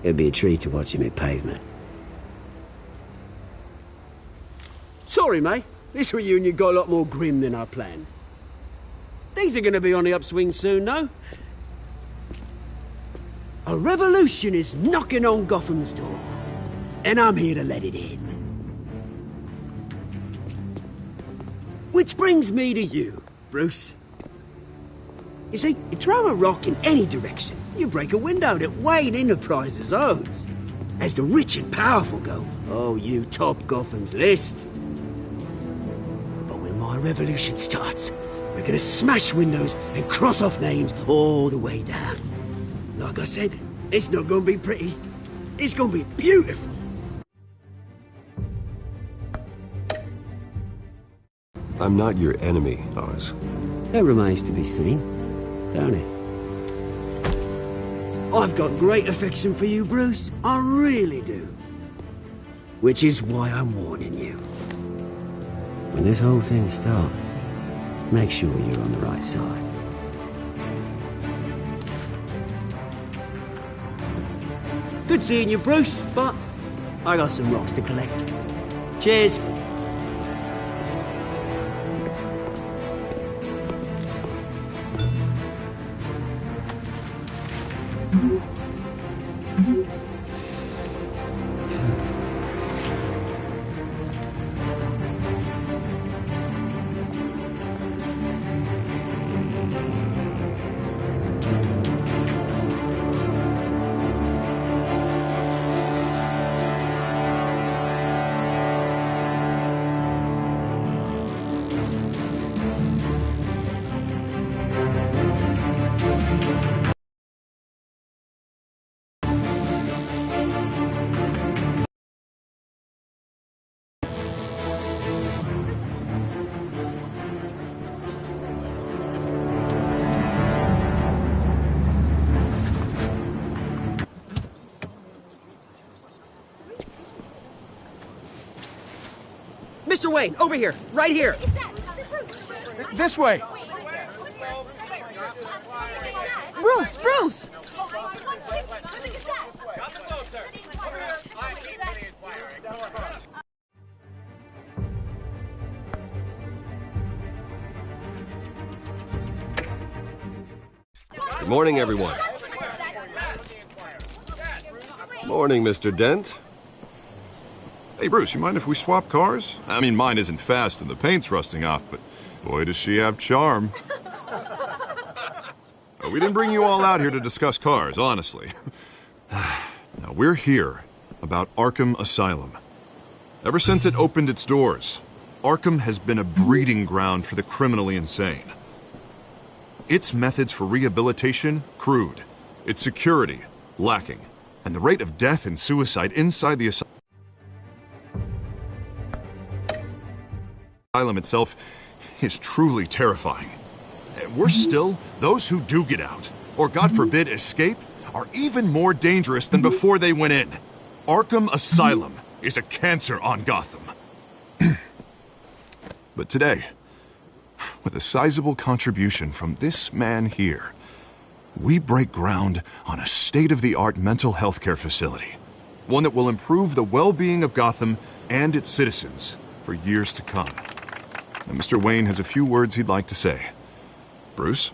it'd be a treat to watch him hit pavement. Sorry, mate. This reunion got a lot more grim than I planned. Things are gonna be on the upswing soon, though. A revolution is knocking on Gotham's door. And I'm here to let it in. Which brings me to you, Bruce. You see, you throw a rock in any direction, you break a window that Wayne Enterprises owns. As the rich and powerful go, oh, you top Gotham's list. But when my revolution starts, we're gonna smash windows and cross off names all the way down. Like I said, it's not gonna be pretty. It's gonna be beautiful. I'm not your enemy, Oz. That remains to be seen, don't it? I've got great affection for you, Bruce. I really do. Which is why I'm warning you. When this whole thing starts, make sure you're on the right side. Good seeing you, Bruce, but I got some rocks to collect. Cheers. Mr. Wayne, over here, right here. This way. Bruce, Bruce! Good morning, everyone. Morning, Mr. Dent. Hey, Bruce, you mind if we swap cars? I mean, mine isn't fast and the paint's rusting off, but boy, does she have charm. We didn't bring you all out here to discuss cars, honestly. Now, we're here about Arkham Asylum. Ever since it opened its doors, Arkham has been a breeding ground for the criminally insane. Its methods for rehabilitation, crude. Its security, lacking. And the rate of death and suicide inside the asylum itself is truly terrifying. Worse still, those who do get out, or God forbid escape, are even more dangerous than before they went in. Arkham Asylum is a cancer on Gotham. But today, with a sizable contribution from this man here, we break ground on a state-of-the-art mental health care facility. One that will improve the well-being of Gotham and its citizens for years to come. And Mr. Wayne has a few words he'd like to say. Bruce?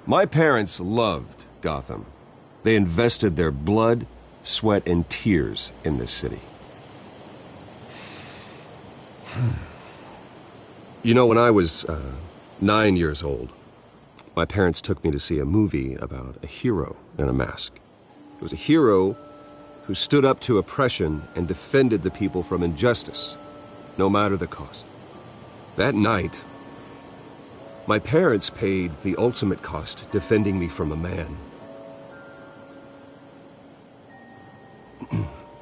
My parents loved Gotham. They invested their blood, sweat, and tears in this city. You know, when I was 9 years old, my parents took me to see a movie about a hero in a mask. It was a hero who stood up to oppression and defended the people from injustice, no matter the cost. That night, my parents paid the ultimate cost defending me from a man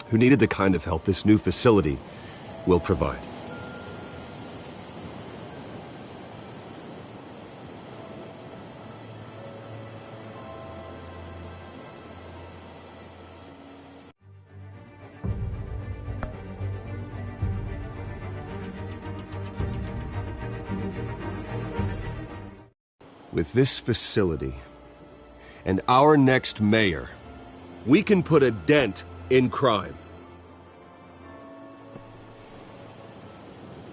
who needed the kind of help this new facility will provide. With this facility and our next mayor, we can put a dent in crime.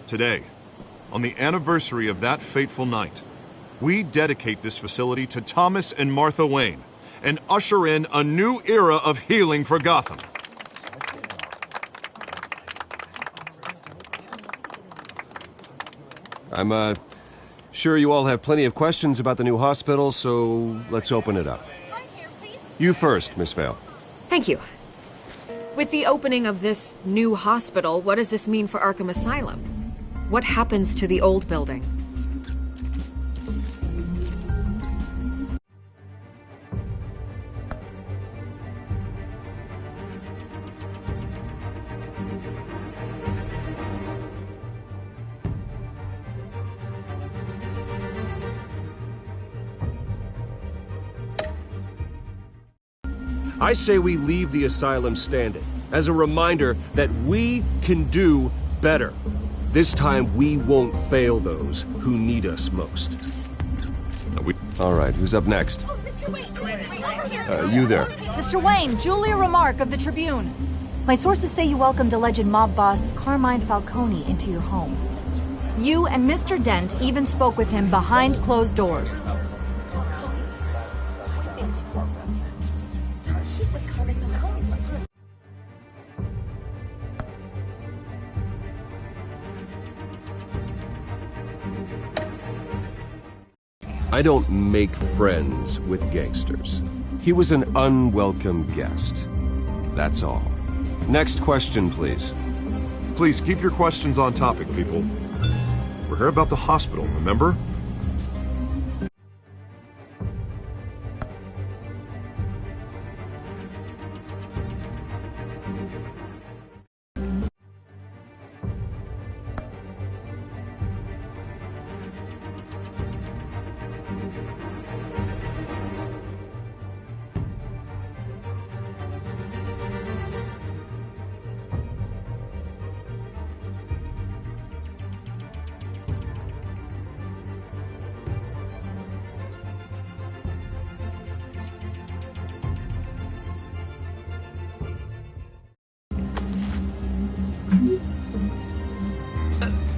Today, on the anniversary of that fateful night, we dedicate this facility to Thomas and Martha Wayne and usher in a new era of healing for Gotham. I'm sure you all have plenty of questions about the new hospital, so let's open it up. You first, Miss Vale. Thank you. With the opening of this new hospital, what does this mean for Arkham Asylum? What happens to the old building? I say we leave the asylum standing as a reminder that we can do better. This time we won't fail those who need us most. All right, who's up next? You there. Mr. Wayne, Julia Remark of the Tribune. My sources say you welcomed alleged mob boss Carmine Falcone into your home. You and Mr. Dent even spoke with him behind closed doors. I don't make friends with gangsters. He was an unwelcome guest. That's all. Next question, please. Please keep your questions on topic, people. We're here about the hospital, remember?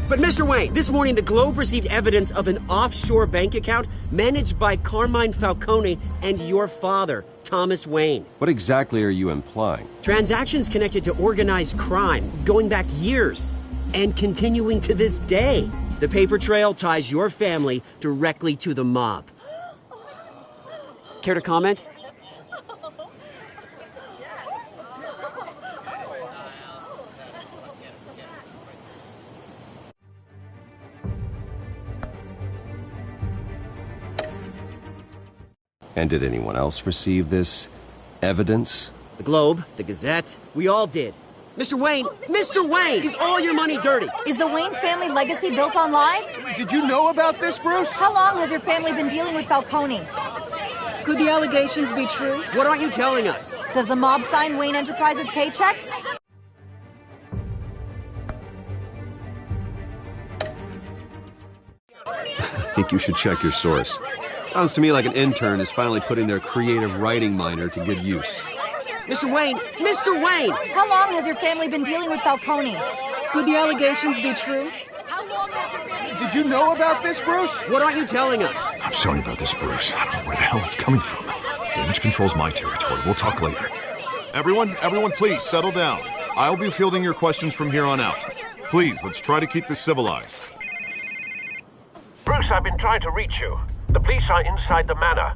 But Mr. Wayne, this morning the Globe received evidence of an offshore bank account managed by Carmine Falcone and your father, Thomas Wayne. What exactly are you implying? Transactions connected to organized crime, going back years, and continuing to this day. The paper trail ties your family directly to the mob. Care to comment? And did anyone else receive this evidence? The Globe, the Gazette, we all did. Mr. Wayne, Mr. Wayne, is all your money dirty? Is the Wayne family legacy built on lies? Did you know about this, Bruce? How long has your family been dealing with Falcone? Could the allegations be true? What aren't you telling us? Does the mob sign Wayne Enterprises paychecks? I think you should check your source. Sounds to me like an intern is finally putting their creative writing minor to good use. Mr. Wayne! Mr. Wayne! How long has your family been dealing with Falcone? Could the allegations be true? Did you know about this, Bruce? What aren't you telling us? I'm sorry about this, Bruce. I don't know where the hell it's coming from. Damage control's my territory. We'll talk later. Everyone, please, settle down. I'll be fielding your questions from here on out. Please, let's try to keep this civilized. Bruce, I've been trying to reach you. The police are inside the manor.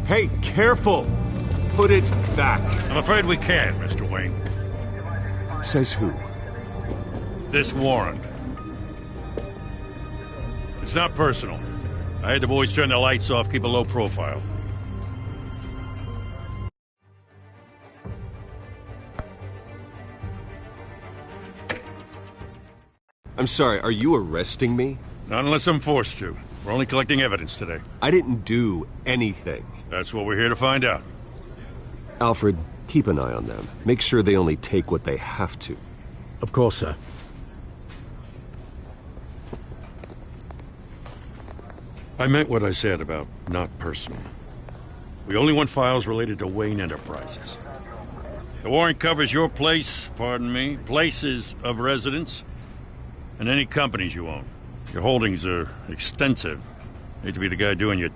Hey, careful! Put it back. I'm afraid we can't, Mr. Wayne. Says who? This warrant. It's not personal. I had the boys turn the lights off, keep a low profile. I'm sorry, are you arresting me? Not unless I'm forced to. We're only collecting evidence today. I didn't do anything. That's what we're here to find out. Alfred, keep an eye on them. Make sure they only take what they have to. Of course, sir. I meant what I said about not personal. We only want files related to Wayne Enterprises. The warrant covers your place, pardon me, places of residence, and any companies you own. Your holdings are extensive. Hate to be the guy doing your...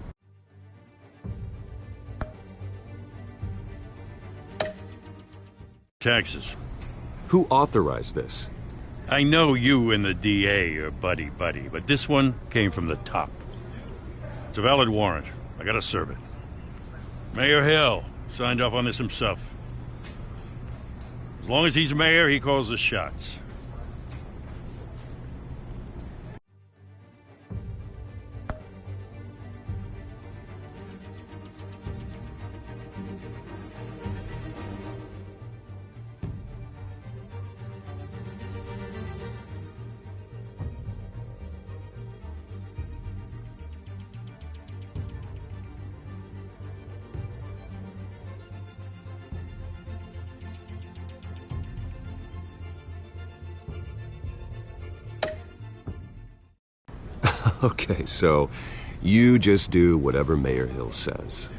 taxes. Who authorized this? I know you and the DA are buddy-buddy, but this one came from the top. It's a valid warrant. I gotta serve it. Mayor Hill signed off on this himself. As long as he's mayor, he calls the shots. Okay, so you just do whatever Mayor Hill says.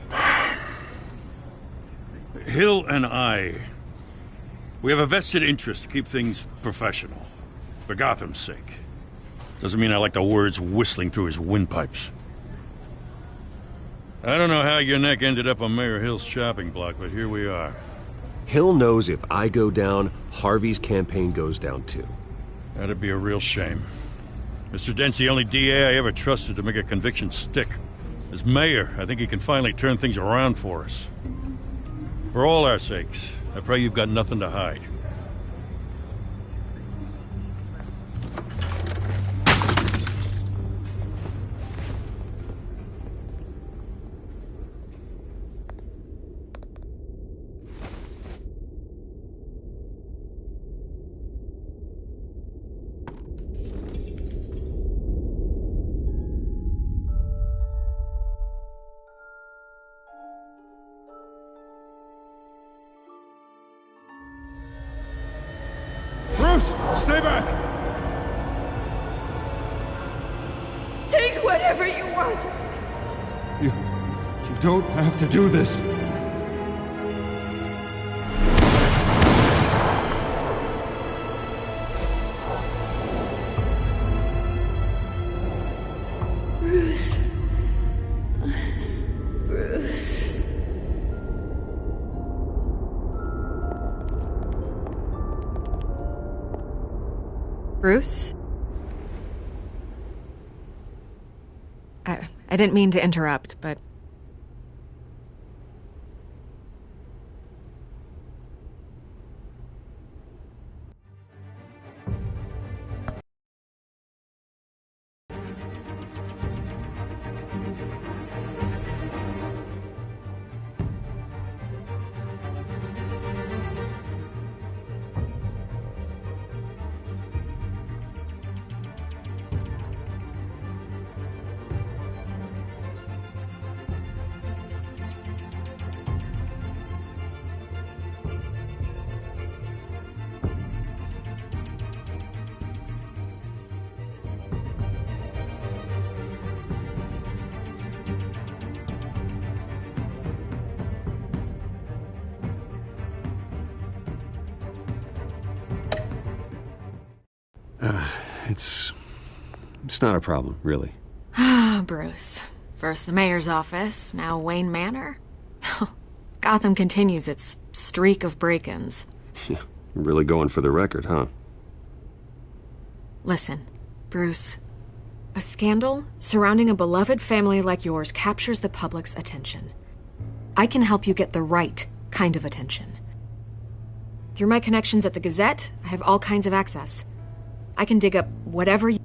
Hill and we have a vested interest to keep things professional. For Gotham's sake. Doesn't mean I like the words whistling through his windpipes. I don't know how your neck ended up on Mayor Hill's shopping block, but here we are. Hill knows if I go down, Harvey's campaign goes down too. That'd be a real shame. Mr. Dent's the only DA I ever trusted to make a conviction stick. As mayor, I think he can finally turn things around for us. For all our sakes, I pray you've got nothing to hide. Stay back! Take whatever you want! You don't have to do this. Bruce. Bruce. Bruce? I didn't mean to interrupt, but... It's not a problem, really. Ah, Bruce. First the mayor's office, now Wayne Manor. Gotham continues its streak of break-ins. Yeah, really going for the record, huh? Listen, Bruce. A scandal surrounding a beloved family like yours captures the public's attention. I can help you get the right kind of attention. Through my connections at the Gazette, I have all kinds of access. I can dig up whatever you...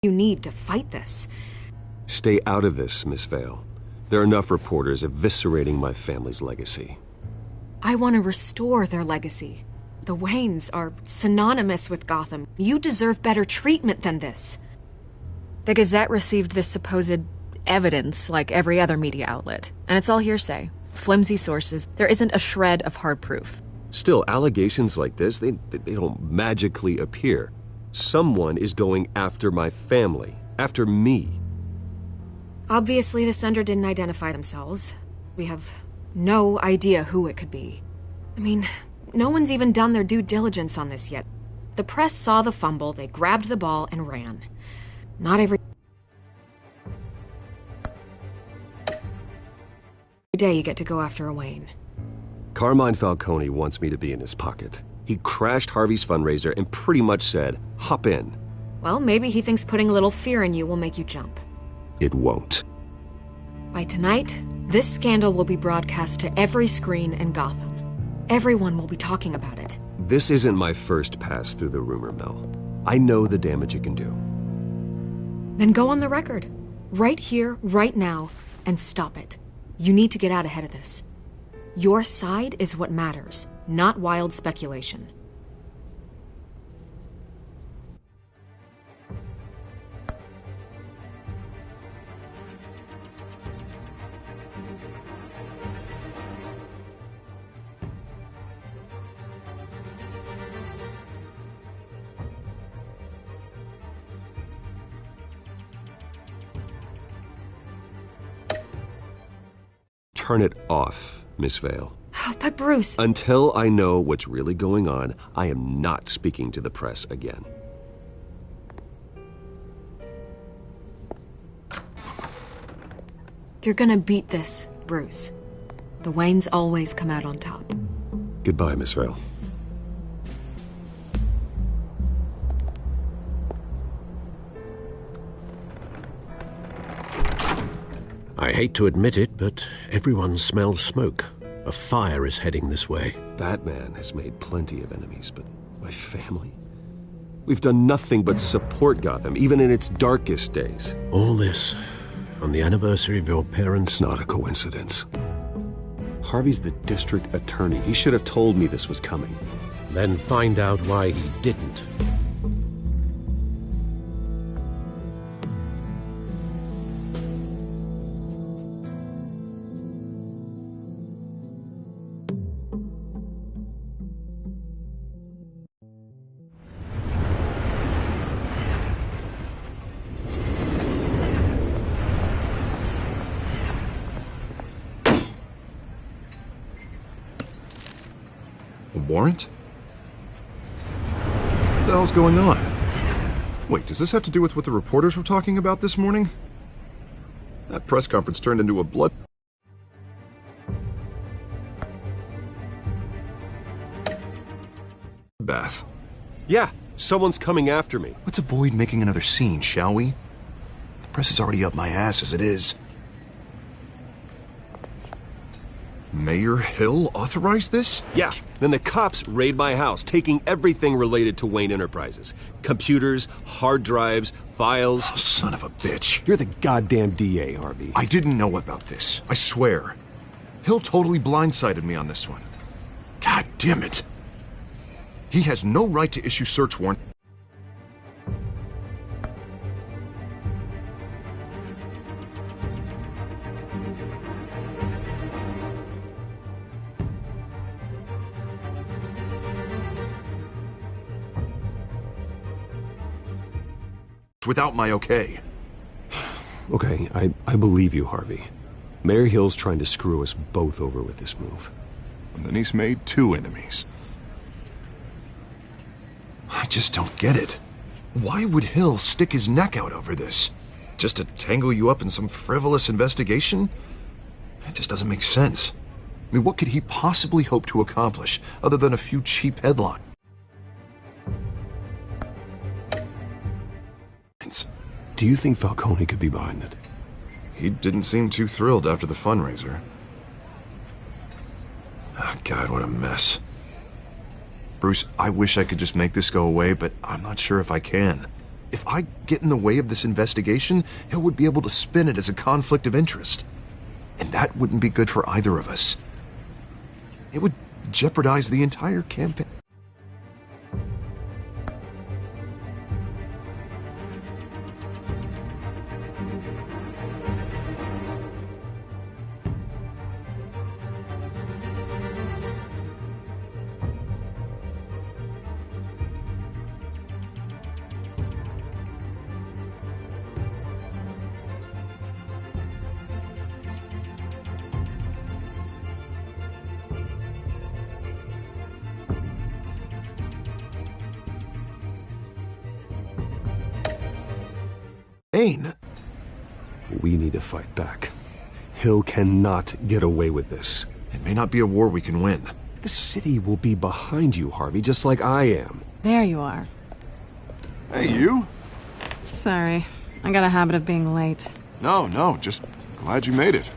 you need to fight this. Stay out of this, Miss Vale. There are enough reporters eviscerating my family's legacy. I want to restore their legacy. The Waynes are synonymous with Gotham. You deserve better treatment than this. The Gazette received this supposed evidence like every other media outlet, and it's all hearsay. Flimsy sources. There isn't a shred of hard proof. Still, allegations like this, they don't magically appear. Someone is going after my family, after me. Obviously, the sender didn't identify themselves. We have no idea who it could be. I mean, no one's even done their due diligence on this yet. The press saw the fumble, they grabbed the ball and ran. Not every day you get to go after a Wayne. Carmine Falcone wants me to be in his pocket. He crashed Harvey's fundraiser and pretty much said, hop in. Well, maybe he thinks putting a little fear in you will make you jump. It won't. By tonight, this scandal will be broadcast to every screen in Gotham. Everyone will be talking about it. This isn't my first pass through the rumor mill. I know the damage it can do. Then go on the record. Right here, right now, and stop it. You need to get out ahead of this. Your side is what matters, not wild speculation. Turn it off, Miss Vale. Oh, but Bruce... Until I know what's really going on, I am not speaking to the press again. You're gonna beat this, Bruce. The Waynes always come out on top. Goodbye, Miss Vale. I hate to admit it, but everyone smells smoke. A fire is heading this way. Batman has made plenty of enemies, but my family? We've done nothing but support Gotham, even in its darkest days. All this on the anniversary of your parents'... It's not a coincidence. Harvey's the district attorney. He should have told me this was coming. Then find out why he didn't. Warrant? What the hell's going on? Wait, does this have to do with what the reporters were talking about this morning? That press conference turned into a blood... bath. Yeah, someone's coming after me. Let's avoid making another scene, shall we? The press is already up my ass as it is. Mayor Hill authorized this? Yeah, then the cops raid my house, taking everything related to Wayne Enterprises. Computers, hard drives, files. Oh, son of a bitch. You're the goddamn DA, Harvey. I didn't know about this. I swear. Hill totally blindsided me on this one. God damn it. He has no right to issue search warrant. without my okay. Okay, I believe you, Harvey. Mayor Hill's trying to screw us both over with this move. And then he's made 2 enemies. I just don't get it. Why would Hill stick his neck out over this? Just to tangle you up in some frivolous investigation? It just doesn't make sense. I mean, what could he possibly hope to accomplish other than a few cheap headlines? Do you think Falcone could be behind it? He didn't seem too thrilled after the fundraiser. Oh, God, what a mess. Bruce, I wish I could just make this go away, but I'm not sure if I can. If I get in the way of this investigation, Hill would be able to spin it as a conflict of interest. And that wouldn't be good for either of us. It would jeopardize the entire campaign. We need to fight back. Hill cannot get away with this. It may not be a war we can win. The city will be behind you, Harvey, just like I am. There you are. Hey, you? Sorry. I got a habit of being late. No, just glad you made it.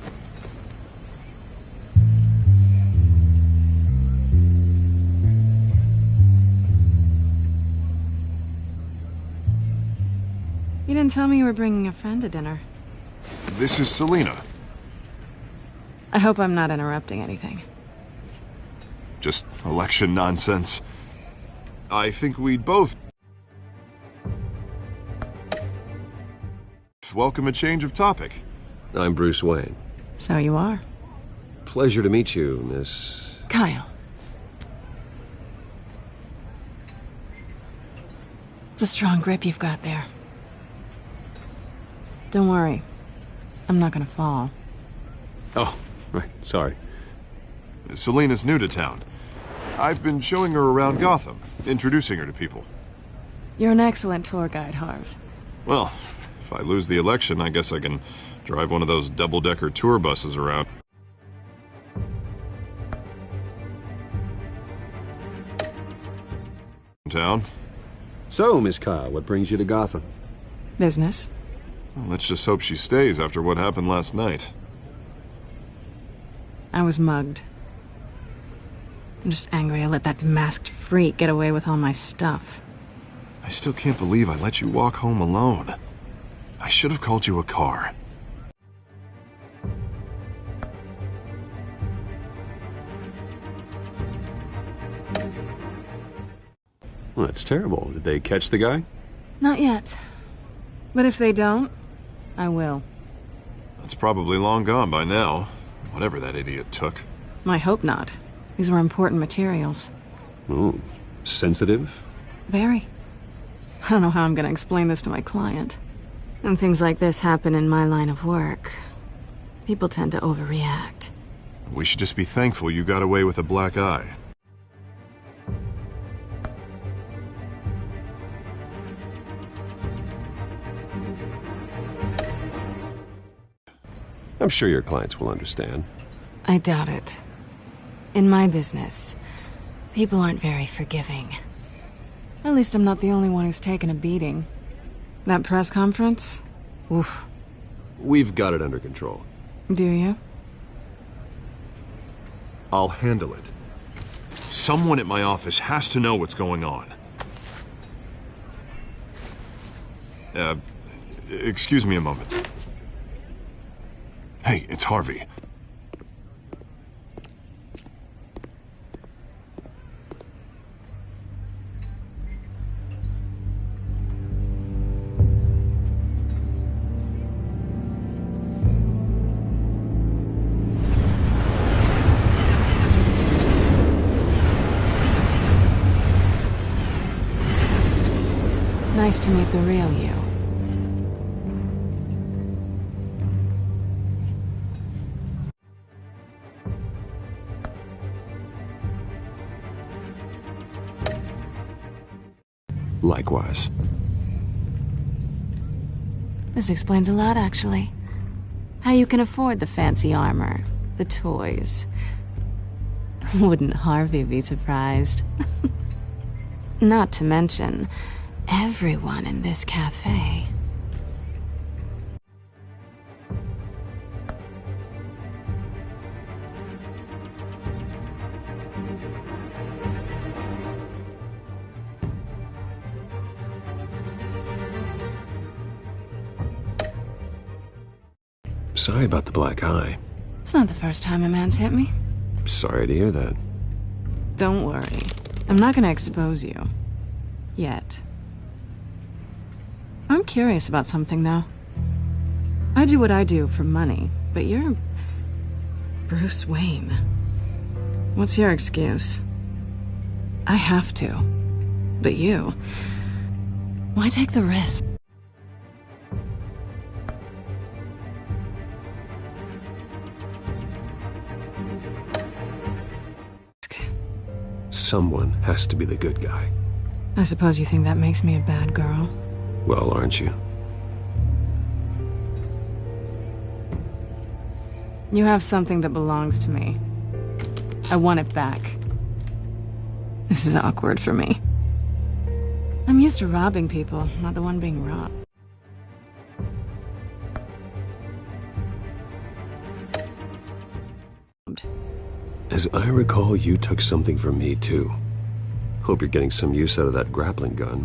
You didn't tell me you were bringing a friend to dinner. This is Selina. I hope I'm not interrupting anything. Just election nonsense. I think we'd both welcome a change of topic. I'm Bruce Wayne. So you are. Pleasure to meet you, Miss... Kyle. It's a strong grip you've got there. Don't worry. I'm not gonna fall. Oh, right. Sorry. Selina's new to town. I've been showing her around Gotham, introducing her to people. You're an excellent tour guide, Harv. Well, if I lose the election, I guess I can drive one of those double-decker tour buses around. Town. So, Miss Kyle, what brings you to Gotham? Business. Well, let's just hope she stays after what happened last night. I was mugged. I'm just angry I let that masked freak get away with all my stuff. I still can't believe I let you walk home alone. I should have called you a car. Well, that's terrible. Did they catch the guy? Not yet. But if they don't, I will. That's probably long gone by now. Whatever that idiot took. I hope not. These were important materials. Ooh, sensitive? Very. I don't know how I'm gonna explain this to my client. When things like this happen in my line of work, people tend to overreact. We should just be thankful you got away with a black eye. I'm sure your clients will understand. I doubt it. In my business, people aren't very forgiving. At least I'm not the only one who's taken a beating. That press conference? Oof. We've got it under control. Do you? I'll handle it. Someone at my office has to know what's going on. Excuse me a moment. Hey, it's Harvey. Nice to meet the real you. Likewise. This explains a lot, actually. How you can afford the fancy armor, the toys. Wouldn't Harvey be surprised? Not to mention, everyone in this cafe. Sorry about the black eye. It's not the first time a man's hit me. Sorry to hear that. Don't worry. I'm not gonna expose you. Yet. I'm curious about something, though. I do what I do for money, but you're... Bruce Wayne. What's your excuse? I have to. But you... Why take the risk? Someone has to be the good guy. I suppose you think that makes me a bad girl? Well, aren't you? You have something that belongs to me. I want it back. This is awkward for me. I'm used to robbing people, not the one being robbed. As I recall, you took something from me, too. Hope you're getting some use out of that grappling gun.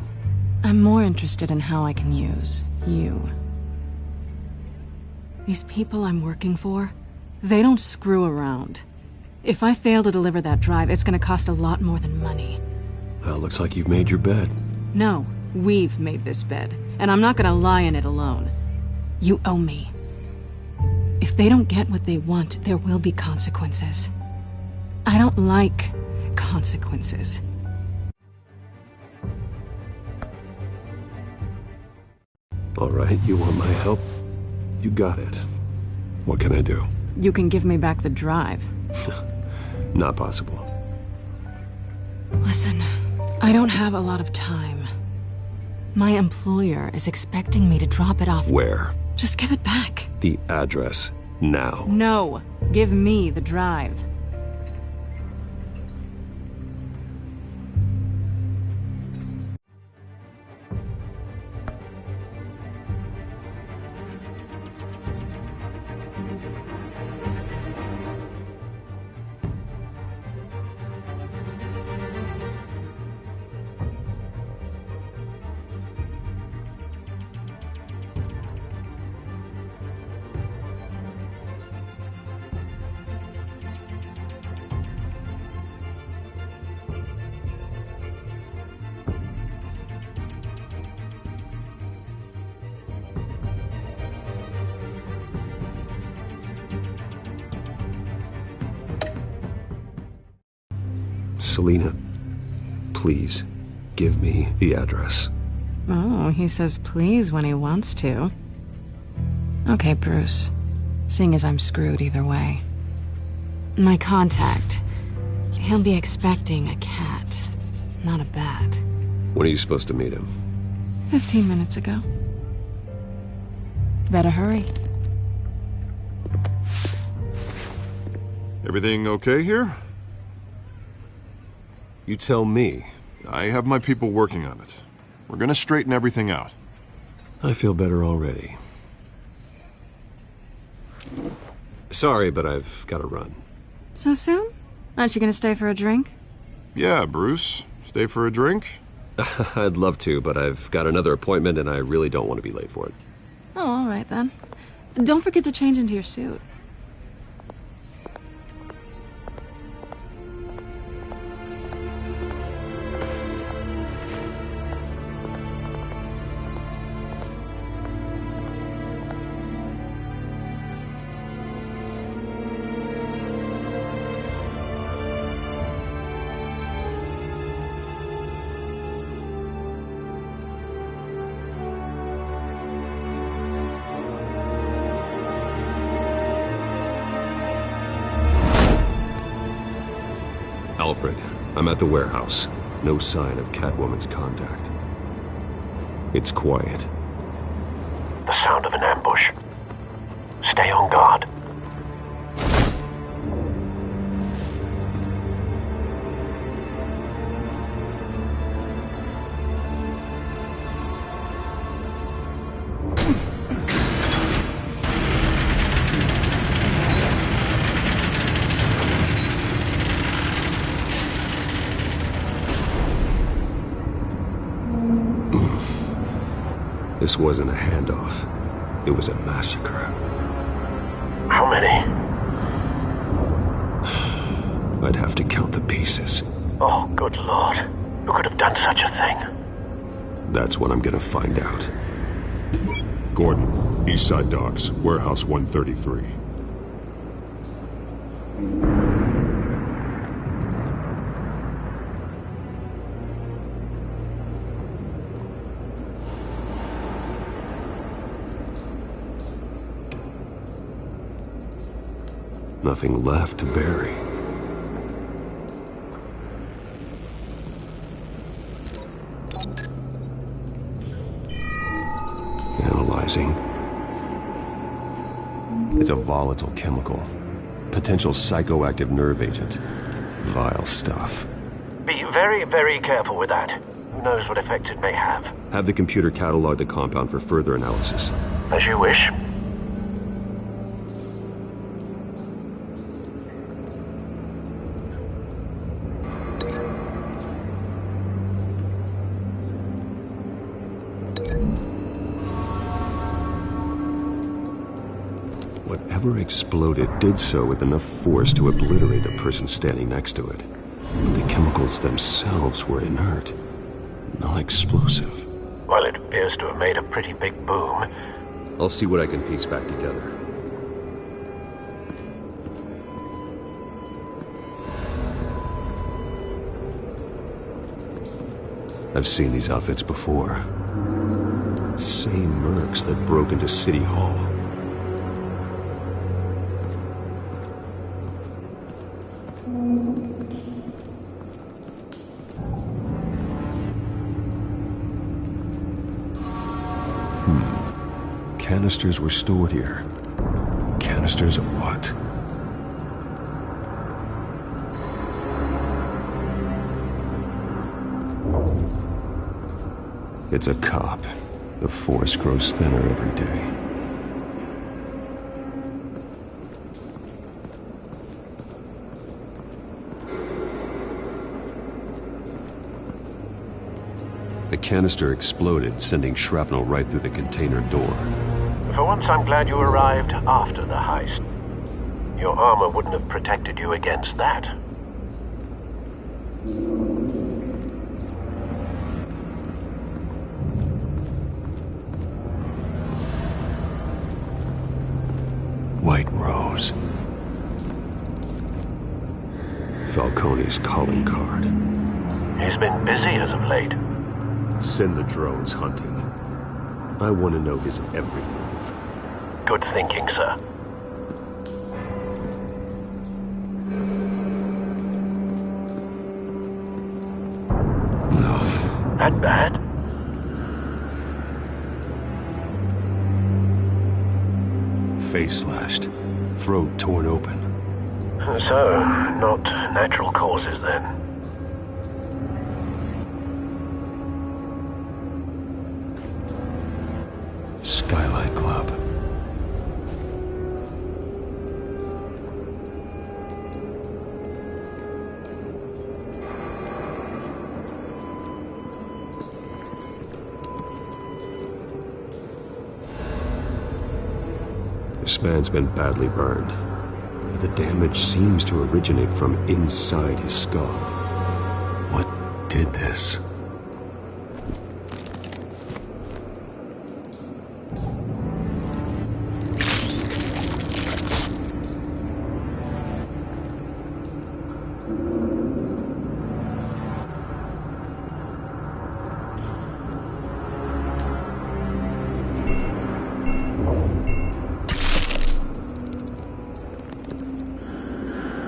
I'm more interested in how I can use you. These people I'm working for, they don't screw around. If I fail to deliver that drive, it's gonna cost a lot more than money. Well, looks like you've made your bed. No, we've made this bed, and I'm not gonna lie in it alone. You owe me. If they don't get what they want, there will be consequences. I don't like consequences. All right, you want my help? You got it. What can I do? You can give me back the drive. Not possible. Listen, I don't have a lot of time. My employer is expecting me to drop it off. Where? Just give it back. The address, now. No, give me the drive. Selina, please, give me the address. Oh, he says please when he wants to. Okay, Bruce. Seeing as I'm screwed either way. My contact. He'll be expecting a cat, not a bat. When are you supposed to meet him? 15 minutes ago. Better hurry. Everything okay here? You tell me. I have my people working on it. We're gonna straighten everything out. I feel better already. Sorry, but I've got to run. So soon? Aren't you gonna stay for a drink? Yeah, Bruce. Stay for a drink? I'd love to, but I've got another appointment and I really don't want to be late for it. Oh, all right then. Don't forget to change into your suit. Alfred, I'm at the warehouse. No sign of Catwoman's contact. It's quiet. The sound of an ambush. Stay on guard. This wasn't a handoff. It was a massacre. How many? I'd have to count the pieces. Oh, good Lord. Who could have done such a thing? That's what I'm gonna find out. Gordon, Eastside Docks, Warehouse 133. Nothing left to bury. Analyzing. It's a volatile chemical. Potential psychoactive nerve agent. Vile stuff. Be very, very careful with that. Who knows what effect it may have. Have the computer catalog the compound for further analysis. As you wish. Whatever exploded did so with enough force to obliterate the person standing next to it. But the chemicals themselves were inert, non-explosive. Well, it appears to have made a pretty big boom. I'll see what I can piece back together. I've seen these outfits before. Same mercs that broke into City Hall. Canisters were stored here. Canisters of what? It's a cop. The force grows thinner every day. The canister exploded, sending shrapnel right through the container door. For once, I'm glad you arrived after the heist. Your armor wouldn't have protected you against that. White Rose. Falcone's calling card. He's been busy as of late. Send the drones hunting. I want to know his every move. Good thinking, sir. No. That bad? Face slashed. Throat torn open. So, not natural causes then. Skyline Club. This man's been badly burned. But the damage seems to originate from inside his skull. What did this?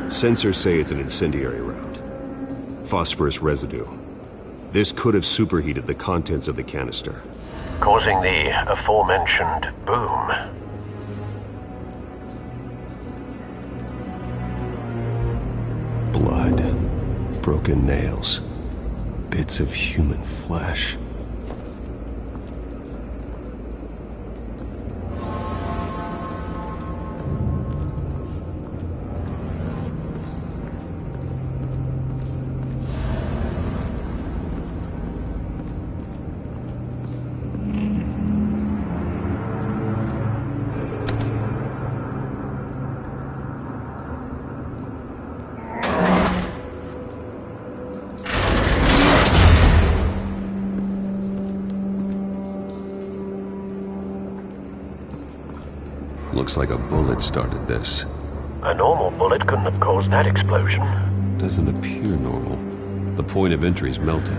Sensors say it's an incendiary round. Phosphorus residue. This could have superheated the contents of the canister. causing the aforementioned boom. Blood, broken nails, bits of human flesh. Looks like a bullet started this. A normal bullet couldn't have caused that explosion. Doesn't appear normal. The point of entry's melted.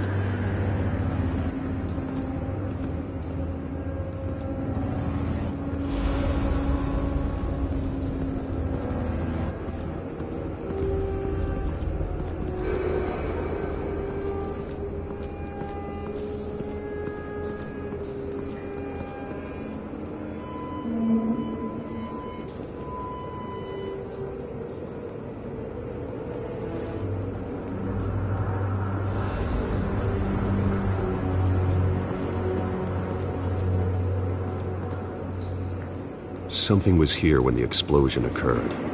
Something was here when the explosion occurred.